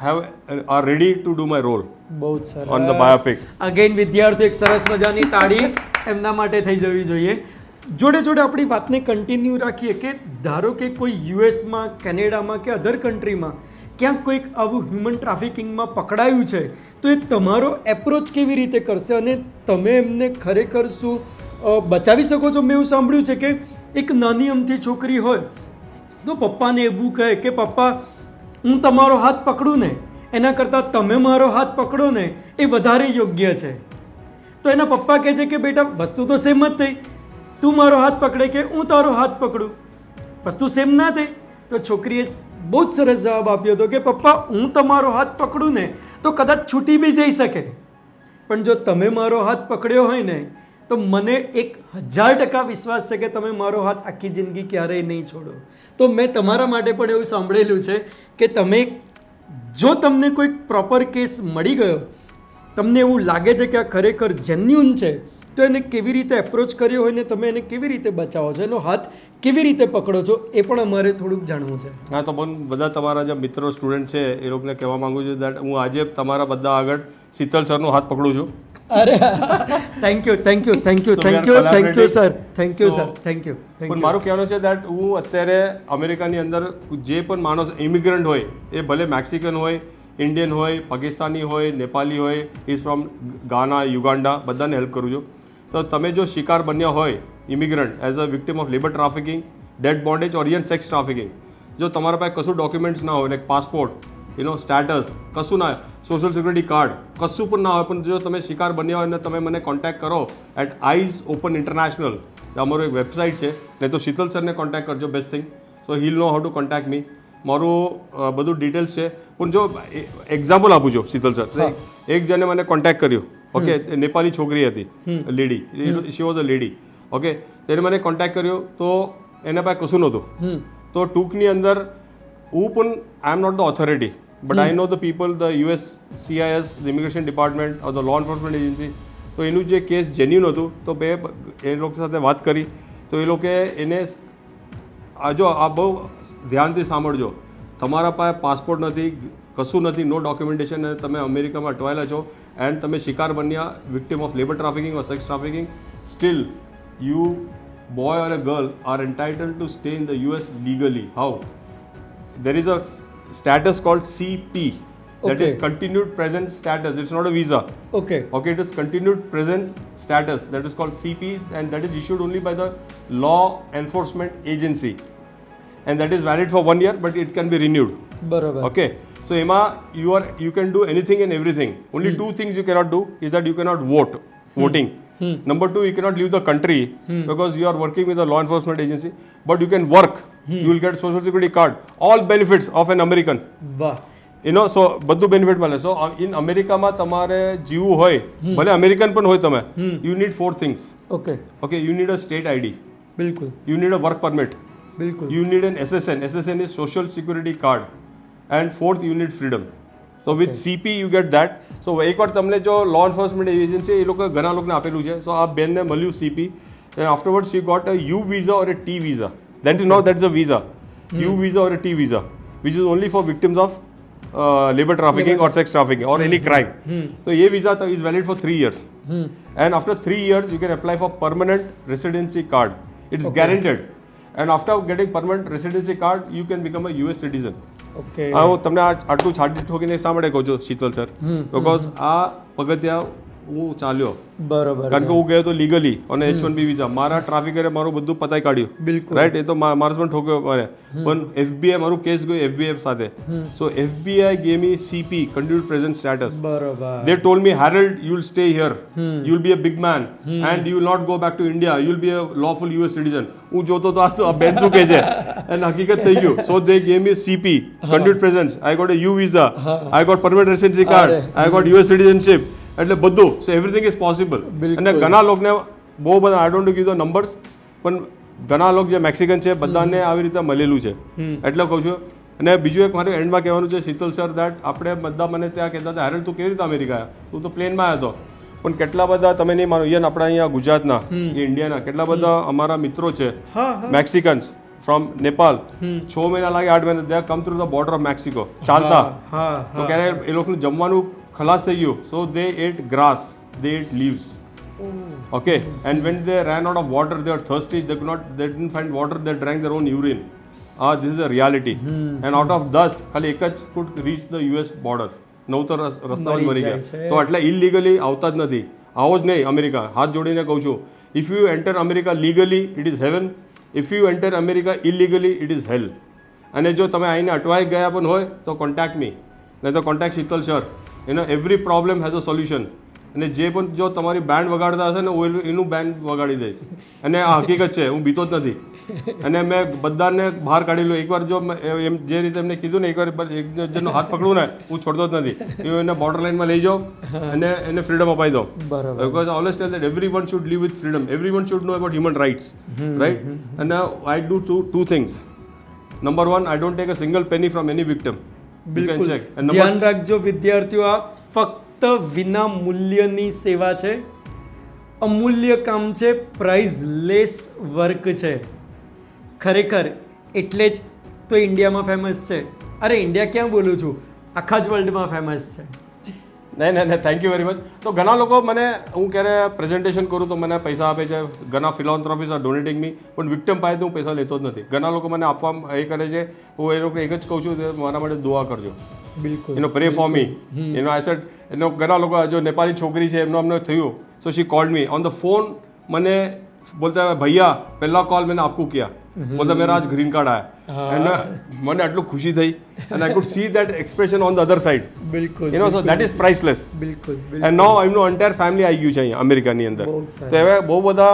S1: are ready to do my role
S2: બહુ જ સરસ.
S1: On the biopic.
S2: અગેન વિદ્યાર્થીઓ એક સરસ મજાની તાળી એમના માટે થઈ જવી જોઈએ. જોડે આપણી વાતને કન્ટિન્યુ રાખીએ કે ધારો કે કોઈ યુએસમાં, કેનેડામાં કે અધર કન્ટ્રીમાં ક્યાંક કોઈક આવું હ્યુમન ટ્રાફિકિંગમાં પકડાયું છે તો એ તમારો એપ્રોચ કેવી રીતે કરશે અને તમે એમને ખરેખર શું બચાવી શકો છો? મેં એવું સાંભળ્યું છે કે એક નાની અમથી છોકરી હોય તો પપ્પાને એવું કહે કે પપ્પા હું તમારો હાથ પકડું ને એના કરતાં તમે મારો હાથ પકડો ને એ વધારે યોગ્ય છે. તો એના પપ્પા કહે છે કે બેટા વસ્તુ તો સેમ જ થઈ, તું મારો હાથ પકડે કે હું તારો હાથ પકડું, વસ્તુ સેમ ના થઈ. તો છોકરીએ બહુ જ સરસ જવાબ આપ્યો હતો કે પપ્પા હું તમારો હાથ પકડું ને તો કદાચ છૂટી બી જઈ શકે, પણ જો તમે મારો હાથ પકડ્યો હોય ને તો મને 1000% વિશ્વાસ છે કે તમે મારો હાથ આખી જિંદગી ક્યારેય નહીં છોડો. તો મેં તમારા માટે પણ એવું સાંભળેલું છે કે તમે જો તમને કોઈક પ્રોપર કેસ મળી ગયો, તમને એવું લાગે છે કે આ ખરેખર જેન્યુન છે, તો એને કેવી રીતે એપ્રોચ કર્યો હોય ને તમે એને કેવી રીતે બચાવો છો, એનો હાથ કેવી રીતે પકડો છો, એ પણ અમારે થોડુંક જાણવું છે.
S1: હા, તો પણ બધા તમારા જે મિત્રો સ્ટુડન્ટ છે એ લોકોને કહેવા માંગુ છું દેટ હું આજે તમારા બધા આગળ શીતલ સરનો હાથ પકડું છું.
S2: અરે thank you sir, thank you sir.
S1: પણ મારું કહેવાનું છે દેટ હું અત્યારે અમેરિકાની અંદર જે પણ માણસ ઇમિગ્રન્ટ હોય એ ભલે મેક્સિકન હોય, ઇન્ડિયન હોય, પાકિસ્તાની હોય, નેપાલી હોય, ઇઝ ફ્રોમ ગાના, યુગાન્ડા, બધાને હેલ્પ કરું છું. તો તમે જો શિકાર બન્યા હોય immigrant as a victim of labour trafficking, debt bondage or even sex trafficking, જો તમારા પાસે કશું ડોક્યુમેન્ટ્સ ના હોય લાઈક પાસપોર્ટ, સ્ટેટસ, કશું ના હોય, સોશિયલ સિક્યુરિટી કાર્ડ, કશું પણ ના હોય, પણ જો તમે શિકાર બન્યા હોય ને તમે મને કોન્ટેક્ટ કરો એટ આઈઝ ઓપન ઇન્ટરનેશનલ, અમારું એક વેબસાઇટ છે, નહીં તો શીતલ સરને કોન્ટેક્ટ કરજો, best thing. So he'll know how to contact me. મારું બધું ડિટેલ્સ છે. પણ જો એક્ઝામ્પલ આપું છું શીતલ સર, એક જણે મને કોન્ટેક્ટ કર્યો, ઓકે, નેપાળી છોકરી હતી, lady, she was a lady, okay, તેને મને કોન્ટેક્ટ કર્યો તો એના પાસે કશું નહોતું. તો ટૂંકની અંદર હું પણ I am not the authority but I know the people, the US CIS, the immigration department or the law enforcement agency. તો એનું જે કેસ જેન્યુન હતું તો બે એ લોકો સાથે વાત કરી તો એ લોકોએ એને જો આ બહુ ધ્યાનથી સાંભળજો, તમારા પાસે પાસપોર્ટ નથી, કશું નથી, નો ડોક્યુમેન્ટેશન, અને તમે અમેરિકામાં અટવાયેલા છો એન્ડ તમે શિકાર બન્યા victim of labour trafficking or sex trafficking, still you boy or a girl are entitled to stay in the US legally. How? There is a status called CP. That is continued presence status. It's not a visa.
S2: Okay,
S1: it is continued presence status. That is called CP, and that is issued only by the law enforcement agency. And that is valid for 1 year, but it can be renewed.
S2: બરોબર.
S1: Okay. So Emma, you can do anything and everything. Only two things you cannot do is that you cannot voting. Number 2, you cannot leave the country because you are working with a law enforcement agency, but you can work. You will get social security card, all benefits of an American.
S2: વાહ,
S1: સો બધું benefit મળે. સો in અમેરિકામાં તમારે જીવવું હોય, ભલે American પણ હોય તમે, you need 4 things.
S2: Okay
S1: you need a state ID,
S2: બિલકુલ
S1: you need a work permit,
S2: બિલકુલ
S1: you need an SSN. SSN is Social Security Card. And fourth, you need freedom. So with CP, you get that. So એકવાર તમને જો law enforcement agency એ લોકો ઘણા લોકોને આપેલું છે. So આ બેનને મળ્યું CP. Then afterwards she got a U visa or a T visa. That is now that's a visa. U visa or a T visa, which is only for victims of labor trafficking or sex trafficking or any crime. So ये visa is valid for 3 years. And after 3 years, you can apply for permanent residency card. It's guaranteed. And after getting permanent residency card, you can become a US citizen.
S2: Okay
S1: હું તમને આટલું છાતી ઠોકીને શા માટે કહું છું Sheetal sir? Because આ પગથિયા હું ચાલ્યો,
S2: બરોબર
S1: કારણ કે હું ગયો તો લીગલી અને H1B વિઝા, મારા ટ્રાફિકરે મારું બધું પતાઈ કાઢ્યું.
S2: બિલકુલ
S1: રાઈટ, એ તો માણસ પણ ઠોક્યો મને, પણ FBI મારું કેસ ગયો FBI સાથે. સો FBI gave me CP, continued present status.
S2: બરોબર
S1: They told me, Harold, you'll stay here. You'll be a big man. And you will not go back to India. You'll be a lawful US citizen. હું જોતો તો આ બેન શું કહે છે, અને હકીકત થઈ ગયું. So they gave me CP, continued presence. I got a U visa. I got permanent residency card. I got US citizenship. એટલે બધું. સો એવરીથિંગ ઇઝ પોસિબલ. અને ઘણા લોકોને બહુ બધા, I don't give the numbers, પણ ઘણા લોકો જે મેક્સિકન છે બધાને આવી રીતે મળેલું છે. એટલે કહું છું. અને બીજું એક મારે એન્ડમાં કહેવાનું છે શીતલ સર, દેટ આપણે બધા મને ત્યાં કહેતા હતા, હેરલ તું કેવી રીતે અમેરિકા આવ્યા, તું તો પ્લેનમાં આવ્યો હતો. પણ કેટલા બધા તમે નહીં માનો, ઇવન આપણા અહીંયા ગુજરાતના કે ઇન્ડિયાના કેટલા બધા અમારા મિત્રો છે મેક્સિકન્સ ફ્રોમ નેપાલ, 6 મહિના લાગે 8 મહિના, they come through the border of Mexico ચાલતા. તો ક્યારે એ લોકોનું જમવાનું ખલાસ થઈ ગયું. So they ate grass, they ate leaves. Okay, and when they ran out of water, they were thirsty, they didn't find water, they drank their own urine. This is a reality. And out of 10, ખાલી એક જ could reach the US border. 9 તો રસ્તામાં જ મરી ગયા. તો એટલે ઇલીગલી આવતા જ નથી. આવો જ નહીં અમેરિકા. હાથ જોડીને કહું છું, if you enter America legally, it is heaven. If you enter America illegally, it is hell. અને જો તમે આઈને અટવાઈ ગયા પણ હોય તો કોન્ટેક્ટ મી, નહીં તો contact Sheetal sir. Every problem has a solution. અને જે પણ જો તમારી બેન્ડ વગાડતા હશે ને હું એનું બેન્ડ વગાડી દઈશ. અને આ હકીકત છે, હું બીતો જ નથી. અને મેં બધાને બહાર કાઢેલું. એકવાર જો એમ જે રીતે એમને કીધું ને, એકવાર એક જણનો હાથ પકડું ને, હું છોડતો જ નથી. હું એને બોર્ડર લાઇનમાં લઈ જાઉં અને એને ફ્રીડમ અપાઈ દઉં. Because always tell that everyone should live with freedom. Everyone should know about human rights, right? અને I do two things. Number 1, I don't take a single penny from any victim.
S2: બિલકુલ ધ્યાન રાખજો વિદ્યાર્થીઓ, આ ફક્ત વિના મૂલ્યની સેવા છે, અમૂલ્ય કામ છે, પ્રાઇઝલેસ વર્ક છે. ખરેખર એટલે જ તો ઇન્ડિયામાં ફેમસ છે. અરે ઇન્ડિયા ક્યાં બોલું છું, આખા જ વર્લ્ડમાં ફેમસ છે.
S1: નહીં, થેન્ક યુ વેરી મચ. તો ઘણા લોકો મને, હું ક્યારે પ્રેઝન્ટેશન કરું તો મને પૈસા આપે છે, ઘણા ફિલોન્થ્રોફીસ આર ડોનેટિંગ મી, પણ વિક્ટિમ પાસેથી હું પૈસા લેતો જ નથી. ઘણા લોકો મને આપવા એ કરે છે, હું એ લોકોને એક જ કહું છું કે મારા માટે દુઆ કરજો.
S2: બિલકુલ
S1: પ્રે ફોર મી. આઈ સેડ, ઘણા લોકો, જો નેપાળી છોકરી છે એમનું અમને થયું, so she called me on the phone. મને બોલતા, ભૈયા પહેલા કોલ મેને આપકો કિયા, બોલતા મેરા આજ ગ્રીન કાર્ડ આયા. અને મને આટલું ખુશી થઈ, and I could see that expression on the other side.
S2: બિલકુલ
S1: so that is priceless.
S2: બિલકુલ.
S1: And now I know entire family આવી ગયું છે અહીંયા અમેરિકાની અંદર. તો હવે બહુ બધા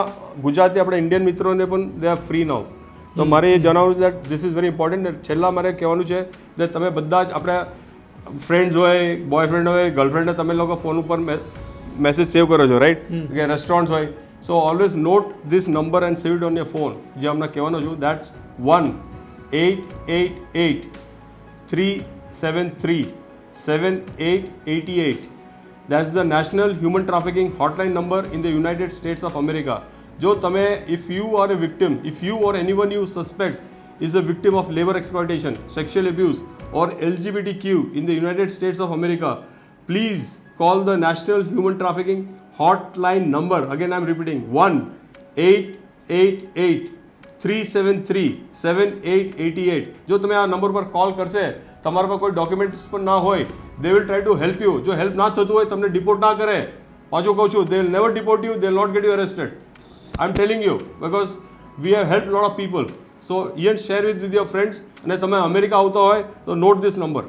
S1: ગુજરાતી આપણા ઇન્ડિયન મિત્રોને પણ દે આર ફ્રી નાઉ. તો મારે એ જણાવવું છે that this is very important. છેલ્લા મારે કહેવાનું છે કે તમે બધા જ આપણે ફ્રેન્ડ્સ હોય, બોયફ્રેન્ડ હોય, ગર્લફ્રેન્ડને તમે લોકો ફોન ઉપર મેસેજ સેવ કરો છો, રાઈટ? કે રેસ્ટોરન્ટ્સ હોય, so always note this number and save it on your phone. જે અમને કહેવાનું છું, that's 1-888-373-7888. That's the National Human Trafficking Hotline number in the United States of America. જો તમે, if you are a victim, if you or anyone you suspect is a victim of labor exploitation, sexual abuse or LGBTQ in the United States of America, please call the National Human Trafficking Hotline number. Again, I'm repeating, 1-888-373-7888. જો તમે આ number પર call કરશે, તમારા પર કોઈ documents પણ ના હોય, they will try to help you. જો હેલ્પ ના થતું હોય, તમને ડિપોર્ટ ના કરે. પાછું કહું છું, they will never deport you, they will not get you arrested. I am telling you, because we have help lot of people. So even share with your friends. અને તમે અમેરિકા આવતા હોય તો નોટ ધીસ નંબર.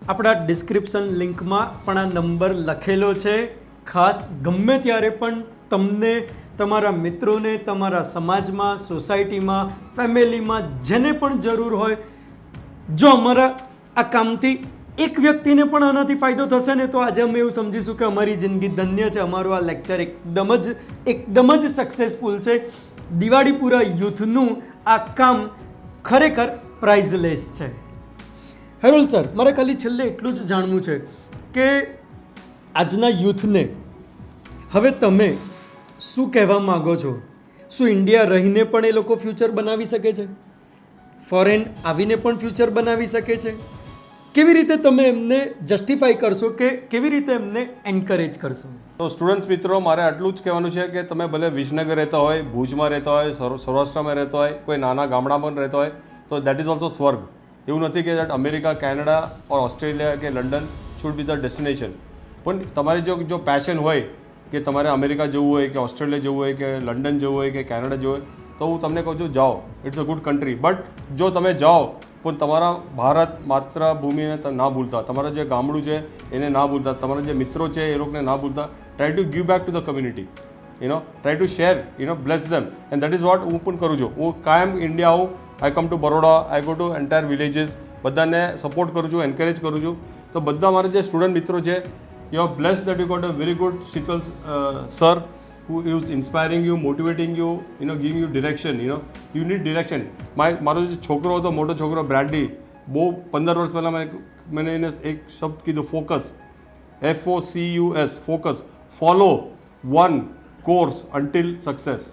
S2: આપણા description લિંકમાં પણ આ number લખેલો છે. ખાસ ગમે ત્યારે પણ તમને, તમારા મિત્રોને, તમારા સમાજમાં, સોસાયટીમાં, ફેમિલીમાં જેને પણ જરૂર હોય, જો અમારા આ કામથી એક વ્યક્તિને પણ આનાથી ફાયદો થશે ને તો આજે અમે એવું સમજીશું કે અમારી જિંદગી ધન્ય છે, અમારું આ લેક્ચર એકદમ જ સક્સેસફુલ છે. દિવાળીપુરા યુથનું આ કામ ખરેખર પ્રાઇઝલેસ છે. હેરોલ્ડ સર, મારે ખાલી છેલ્લે એટલું જ જાણવું છે કે આજના યુથને હવે તમે શું કહેવા માગો છો? શું ઇન્ડિયા રહીને પણ એ લોકો ફ્યુચર બનાવી શકે છે? ફોરેન આવીને પણ ફ્યુચર બનાવી શકે છે? કેવી રીતે તમે એમને જસ્ટિફાઈ કરશો કે કેવી રીતે એમને એન્કરેજ કરશો?
S1: તો સ્ટુડન્ટ્સ મિત્રો, મારે આટલું જ કહેવાનું છે કે તમે ભલે વિસનગર રહેતા હોય, ભુજમાં રહેતા હોય, સૌરાષ્ટ્રમાં રહેતા હોય, કોઈ નાના ગામડામાં રહેતા હોય, તો દેટ ઇઝ ઓલ્સો સ્વર્ગ. એવું નથી કે that America, Canada or Australia કે London should be the destination. પણ તમારી જો પેશન હોય કે તમારે અમેરિકા જવું હોય કે ઓસ્ટ્રેલિયા જવું હોય કે લંડન જવું હોય કે કેનેડા જવું હોય, તો હું તમને કહું છું જાઓ. It's a good country. But જો તમે જાઓ પણ તમારા ભારત માતૃભૂમિને ના ભૂલતા, તમારા જે ગામડું છે એને ના ભૂલતા, તમારા જે મિત્રો છે એ લોકોને ના ભૂલતા, try to give back to the community. Try to share, bless them. And that is what હું પણ કરું છું. હું કાયમ ઇન્ડિયા આવું, I come to Baroda, I go to entire villages, બધાને સપોર્ટ કરું છું, એન્કરેજ કરું છું. તો બધા મારા જે સ્ટુડન્ટ મિત્રો છે, you are bless that you got a very good Sheetal sir who is inspiring you, motivating you, giving you direction. You need direction. મારો જે છોકરો હતો, મોટો છોકરો બ્રેડલી, બહુ 15 વર્ષ પહેલાં મેં એને એક શબ્દ કીધું, focus. FOCUS, focus. Follow one course until success.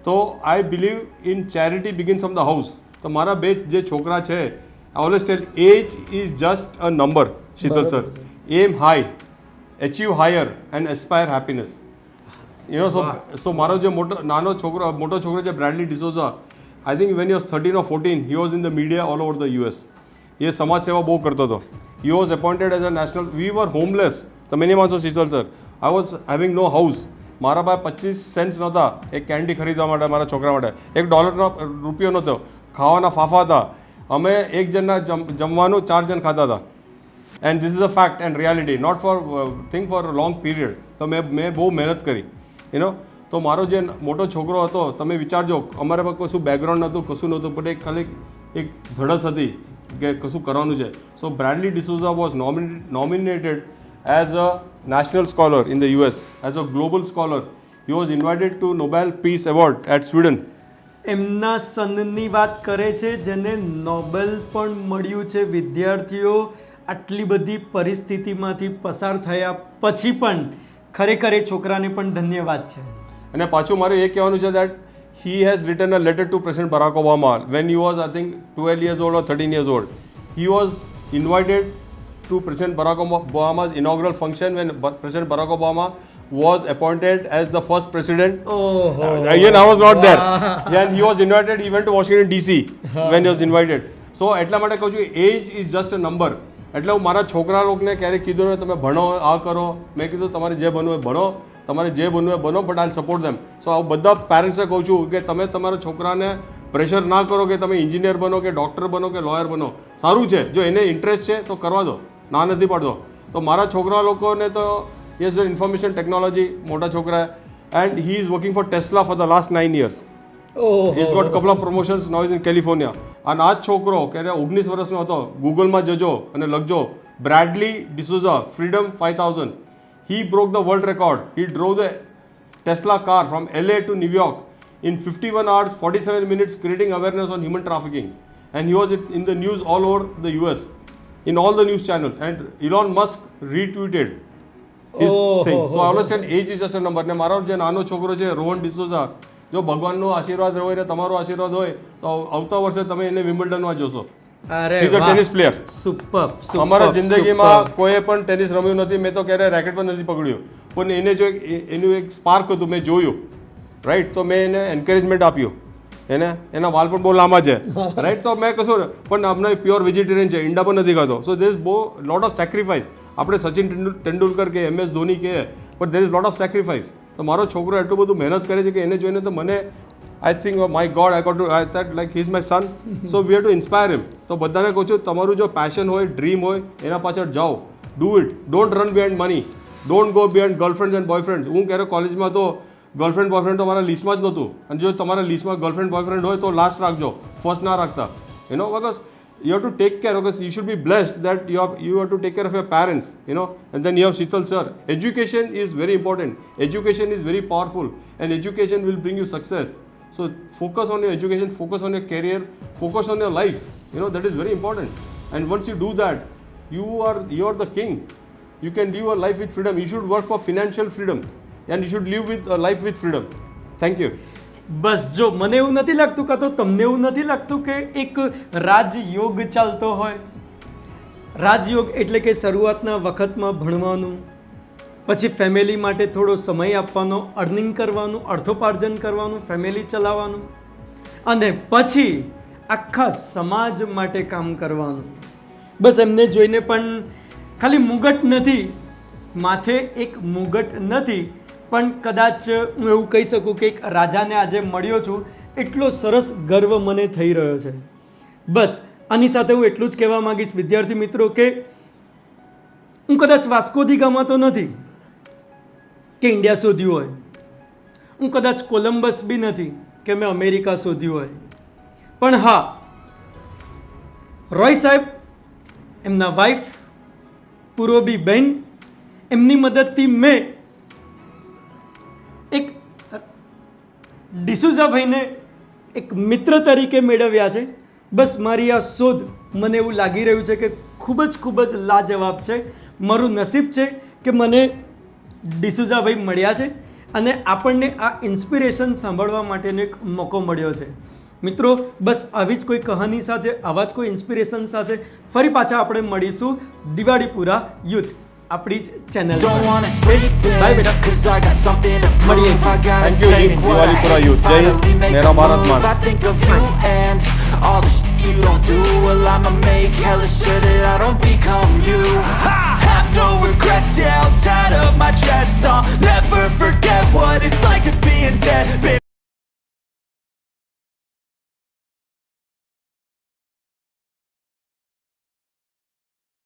S1: તો I believe in charity begins from the house. તો મારા બે જે છોકરા છે, I always tell, age is just a number. Shital sir, aim high, achieve higher and aspire happiness. so મારો જે મોટો છોકરો છે Bradley D'Souza, I think when he was 13 or 14, he was in the media all over the US. એ સમાજ સેવા બહુ કરતો હતો. he was appointed as a national, we were homeless. તમે નહીં માનશો Sheetal sir, I was having no house. મારા પાસે 25 સેન્ટ્સ નહોતા એક કેન્ડી ખરીદવા માટે, મારા છોકરા માટે $1 રૂપિયો નહોતો. ખાવાના ફાફા હતા. અમે એક જણના જમવાનું 4 જણ ખાતા હતા. And this is a fact and reality, not for think for long period. તો મેં બહુ મહેનત કરી. તો મારો જે મોટો છોકરો હતો, તમે વિચારજો, અમારે પાસે કશું બેકગ્રાઉન્ડ નહોતું, કશું નહોતું, પણ ખાલી એક ધડસ હતી કે કશું કરવાનું છે. So Bradley D'Souza was nominated as a national scholar in the US, as a global scholar. He was invited to Nobel Peace Award at Sweden.
S2: એમના સનની વાત કરે છે જેને નોબેલ પણ મળ્યું છે. વિદ્યાર્થીઓ આટલી બધી પરિસ્થિતિમાંથી પસાર થયા પછી પણ ખરેખર એ છોકરાને પણ ધન્યવાદ છે.
S1: અને પાછું મારે એ કહેવાનું છે that he has written a letter to President Barack Obama when he was, I think, 12 years old or 13 years old. He was invited to President Barack Obama's inaugural function when President Barack Obama was appointed as the first president. Again, I was not there. And he was invited, he went to Washington DC when he was invited. So એટલા માટે કહું છું, age is just a number. એટલે હું મારા છોકરા લોકોને ક્યારેક કીધું ને તમે ભણો, આ કરો. મેં કીધું તમારે જે બનવું હોય ભણો, તમારે જે બનવું હોય બનો, બટ આઈ સપોર્ટ ધેમ. સો આ બધા પેરેન્ટ્સને કહું છું કે તમે તમારા છોકરાને પ્રેશર ના કરો કે તમે એન્જિનિયર બનો કે ડૉક્ટર બનો કે લોયર બનો. સારું છે, જો એને ઇન્ટરેસ્ટ છે તો કરવા દો, ના નથી પડતો. તો મારા છોકરા લોકોને તો યસ ઇન્ફોર્મેશન ટેકનોલોજી, મોટા છોકરા, and he is working for Tesla for the last 9 years. He's got couple of promotions, now he's in California. અને આ છોકરો કે 19 વર્ષનો હતો, ગૂગલમાં જજો અને લખજો Bradley D'Souza freedom 5000. He broke the world record. He drove the Tesla car from LA to New York in 51 hours 47 minutes, creating awareness on human trafficking. And he was in the news all over the US, in all the news channels. And Elon Musk retweeted his thing. So I understand age is just a number. ને મારો જે નાનો છોકરો છે રોહન ડિસોઝા, જો ભગવાનનો આશીર્વાદ હોય ને તમારો આશીર્વાદ હોય તો આવતા વર્ષે તમે એને વિમ્બલ્ડનમાં જોશો.
S2: અરે
S1: He's a tennis player.
S2: Super.
S1: અમારા જિંદગીમાં કોઈએ પણ ટેનિસ રમ્યું નથી, મેં તો ક્યારેય રેકેટ પણ નથી પકડ્યું, પણ એને જો એનું એક સ્પાર્ક હતું, મેં જોયું, રાઈટ. તો મેં એને એન્કરેજમેન્ટ આપ્યું. એના વાલ પણ બહુ લાંબા છે, રાઈટ. તો મેં કશું, પણ અમને પ્યોર વેજીટેરિયન છે, ઈંડા પણ નથી ખાતો. સો દેર ઇઝ બહુ લોટ ઓફ સેક્રિફાઈસ. આપણે સચિન તેંડુલકર કે MS ધોની કહે, but there is lot of sacrifice. તો મારો છોકરો એટલું બધું મહેનત કરે છે કે એને જોઈને તો મને I think my God, I got to I that like he is my son. So we have to inspire him. તો બધાને કહું છું, તમારું જો પેશન હોય, ડ્રીમ હોય, એના પાછળ જાઓ, do it. Don't run behind money, don't go behind girlfriends and boyfriends. હું ક્યારે કોલેજમાં તો ગર્લફ્રેન્ડ બોયફ્રેન્ડ તો મારા લિસ્ટમાં જ નહોતું. અને જો તમારા લિસ્ટમાં ગર્લફ્રેન્ડ બોયફ્રેન્ડ હોય તો લાસ્ટ રાખજો, ફર્સ્ટ ના રાખતા. Because you have to take care, because you should be blessed that you have to take care of your parents, you know, and then you have Shital sir. Education is very important. Education is very powerful, and education will bring you success. So focus on your education, focus on your career, focus on your life. You know, that is very important. And once you do that, you are the king. You can live a life with freedom. You should work for financial freedom, and you should live with a life with freedom. Thank you.
S2: બસ જો મને એવું નથી લાગતું, કાં તો તમને એવું નથી લાગતું કે એક રાજયોગ ચાલતો હોય. રાજયોગ એટલે કે શરૂઆતના વખતમાં ભણવાનું, પછી ફેમિલી માટે થોડો સમય આપવાનો, અર્નિંગ કરવાનું, અર્થોપાર્જન કરવાનું, ફેમિલી ચલાવવાનું, અને પછી આખા સમાજ માટે કામ કરવાનું. બસ એમને જોઈને પણ ખાલી મુગટ નથી, માથે એક મુગટ નથી, પણ કદાચ હું એવું કહી શકું કે એક રાજાને આજે મળ્યો છું, એટલો સરસ ગર્વ મને થઈ રહ્યો છે. બસ આની સાથે હું એટલું જ કહેવા માંગીશ વિદ્યાર્થી મિત્રો કે હું કદાચ વાસ્કો દી ગામા તો નથી કે ઇન્ડિયા શોધ્યું હોય, હું કદાચ કોલમ્બસ બી નથી કે મેં અમેરિકા શોધ્યું હોય, પણ હા, રોય સાહેબ, એમના વાઈફ પૂર્વબી બહેન, એમની મદદથી મેં એક ડિસુઝાભાઈને એક મિત્ર તરીકે મેળવ્યા છે. બસ મારી આ શોધ મને એવું લાગી રહ્યું છે કે ખૂબ જ લાજવાબ છે. મારું નસીબ છે કે મને ડિસુઝાભાઈ મળ્યા છે અને આપણને આ ઇન્સ્પિરેશન સાંભળવા માટેનો એક મોકો મળ્યો છે. મિત્રો, બસ આવી જ કોઈ કહાની સાથે, આવા જ કોઈ ઇન્સ્પિરેશન સાથે ફરી પાછા આપણે મળીશું દિવાળીપુરા યુથ આપણી જ channel.
S3: Don't wanna sleep in, 'cause I got something to prove. I gotta
S1: Thank you,
S3: take what I
S1: Diwalipura
S3: hate
S1: Youth.
S3: and
S1: Jai Hind.
S3: finally make
S1: Mera
S3: a
S1: Bharat
S3: move.
S1: Maan.
S3: I think of you and all the shit you don't do. Well, I'ma make hella sure that I don't become you. I have no regrets, yeah, I'll tie up my chest. I'll never forget what it's like to be in debt.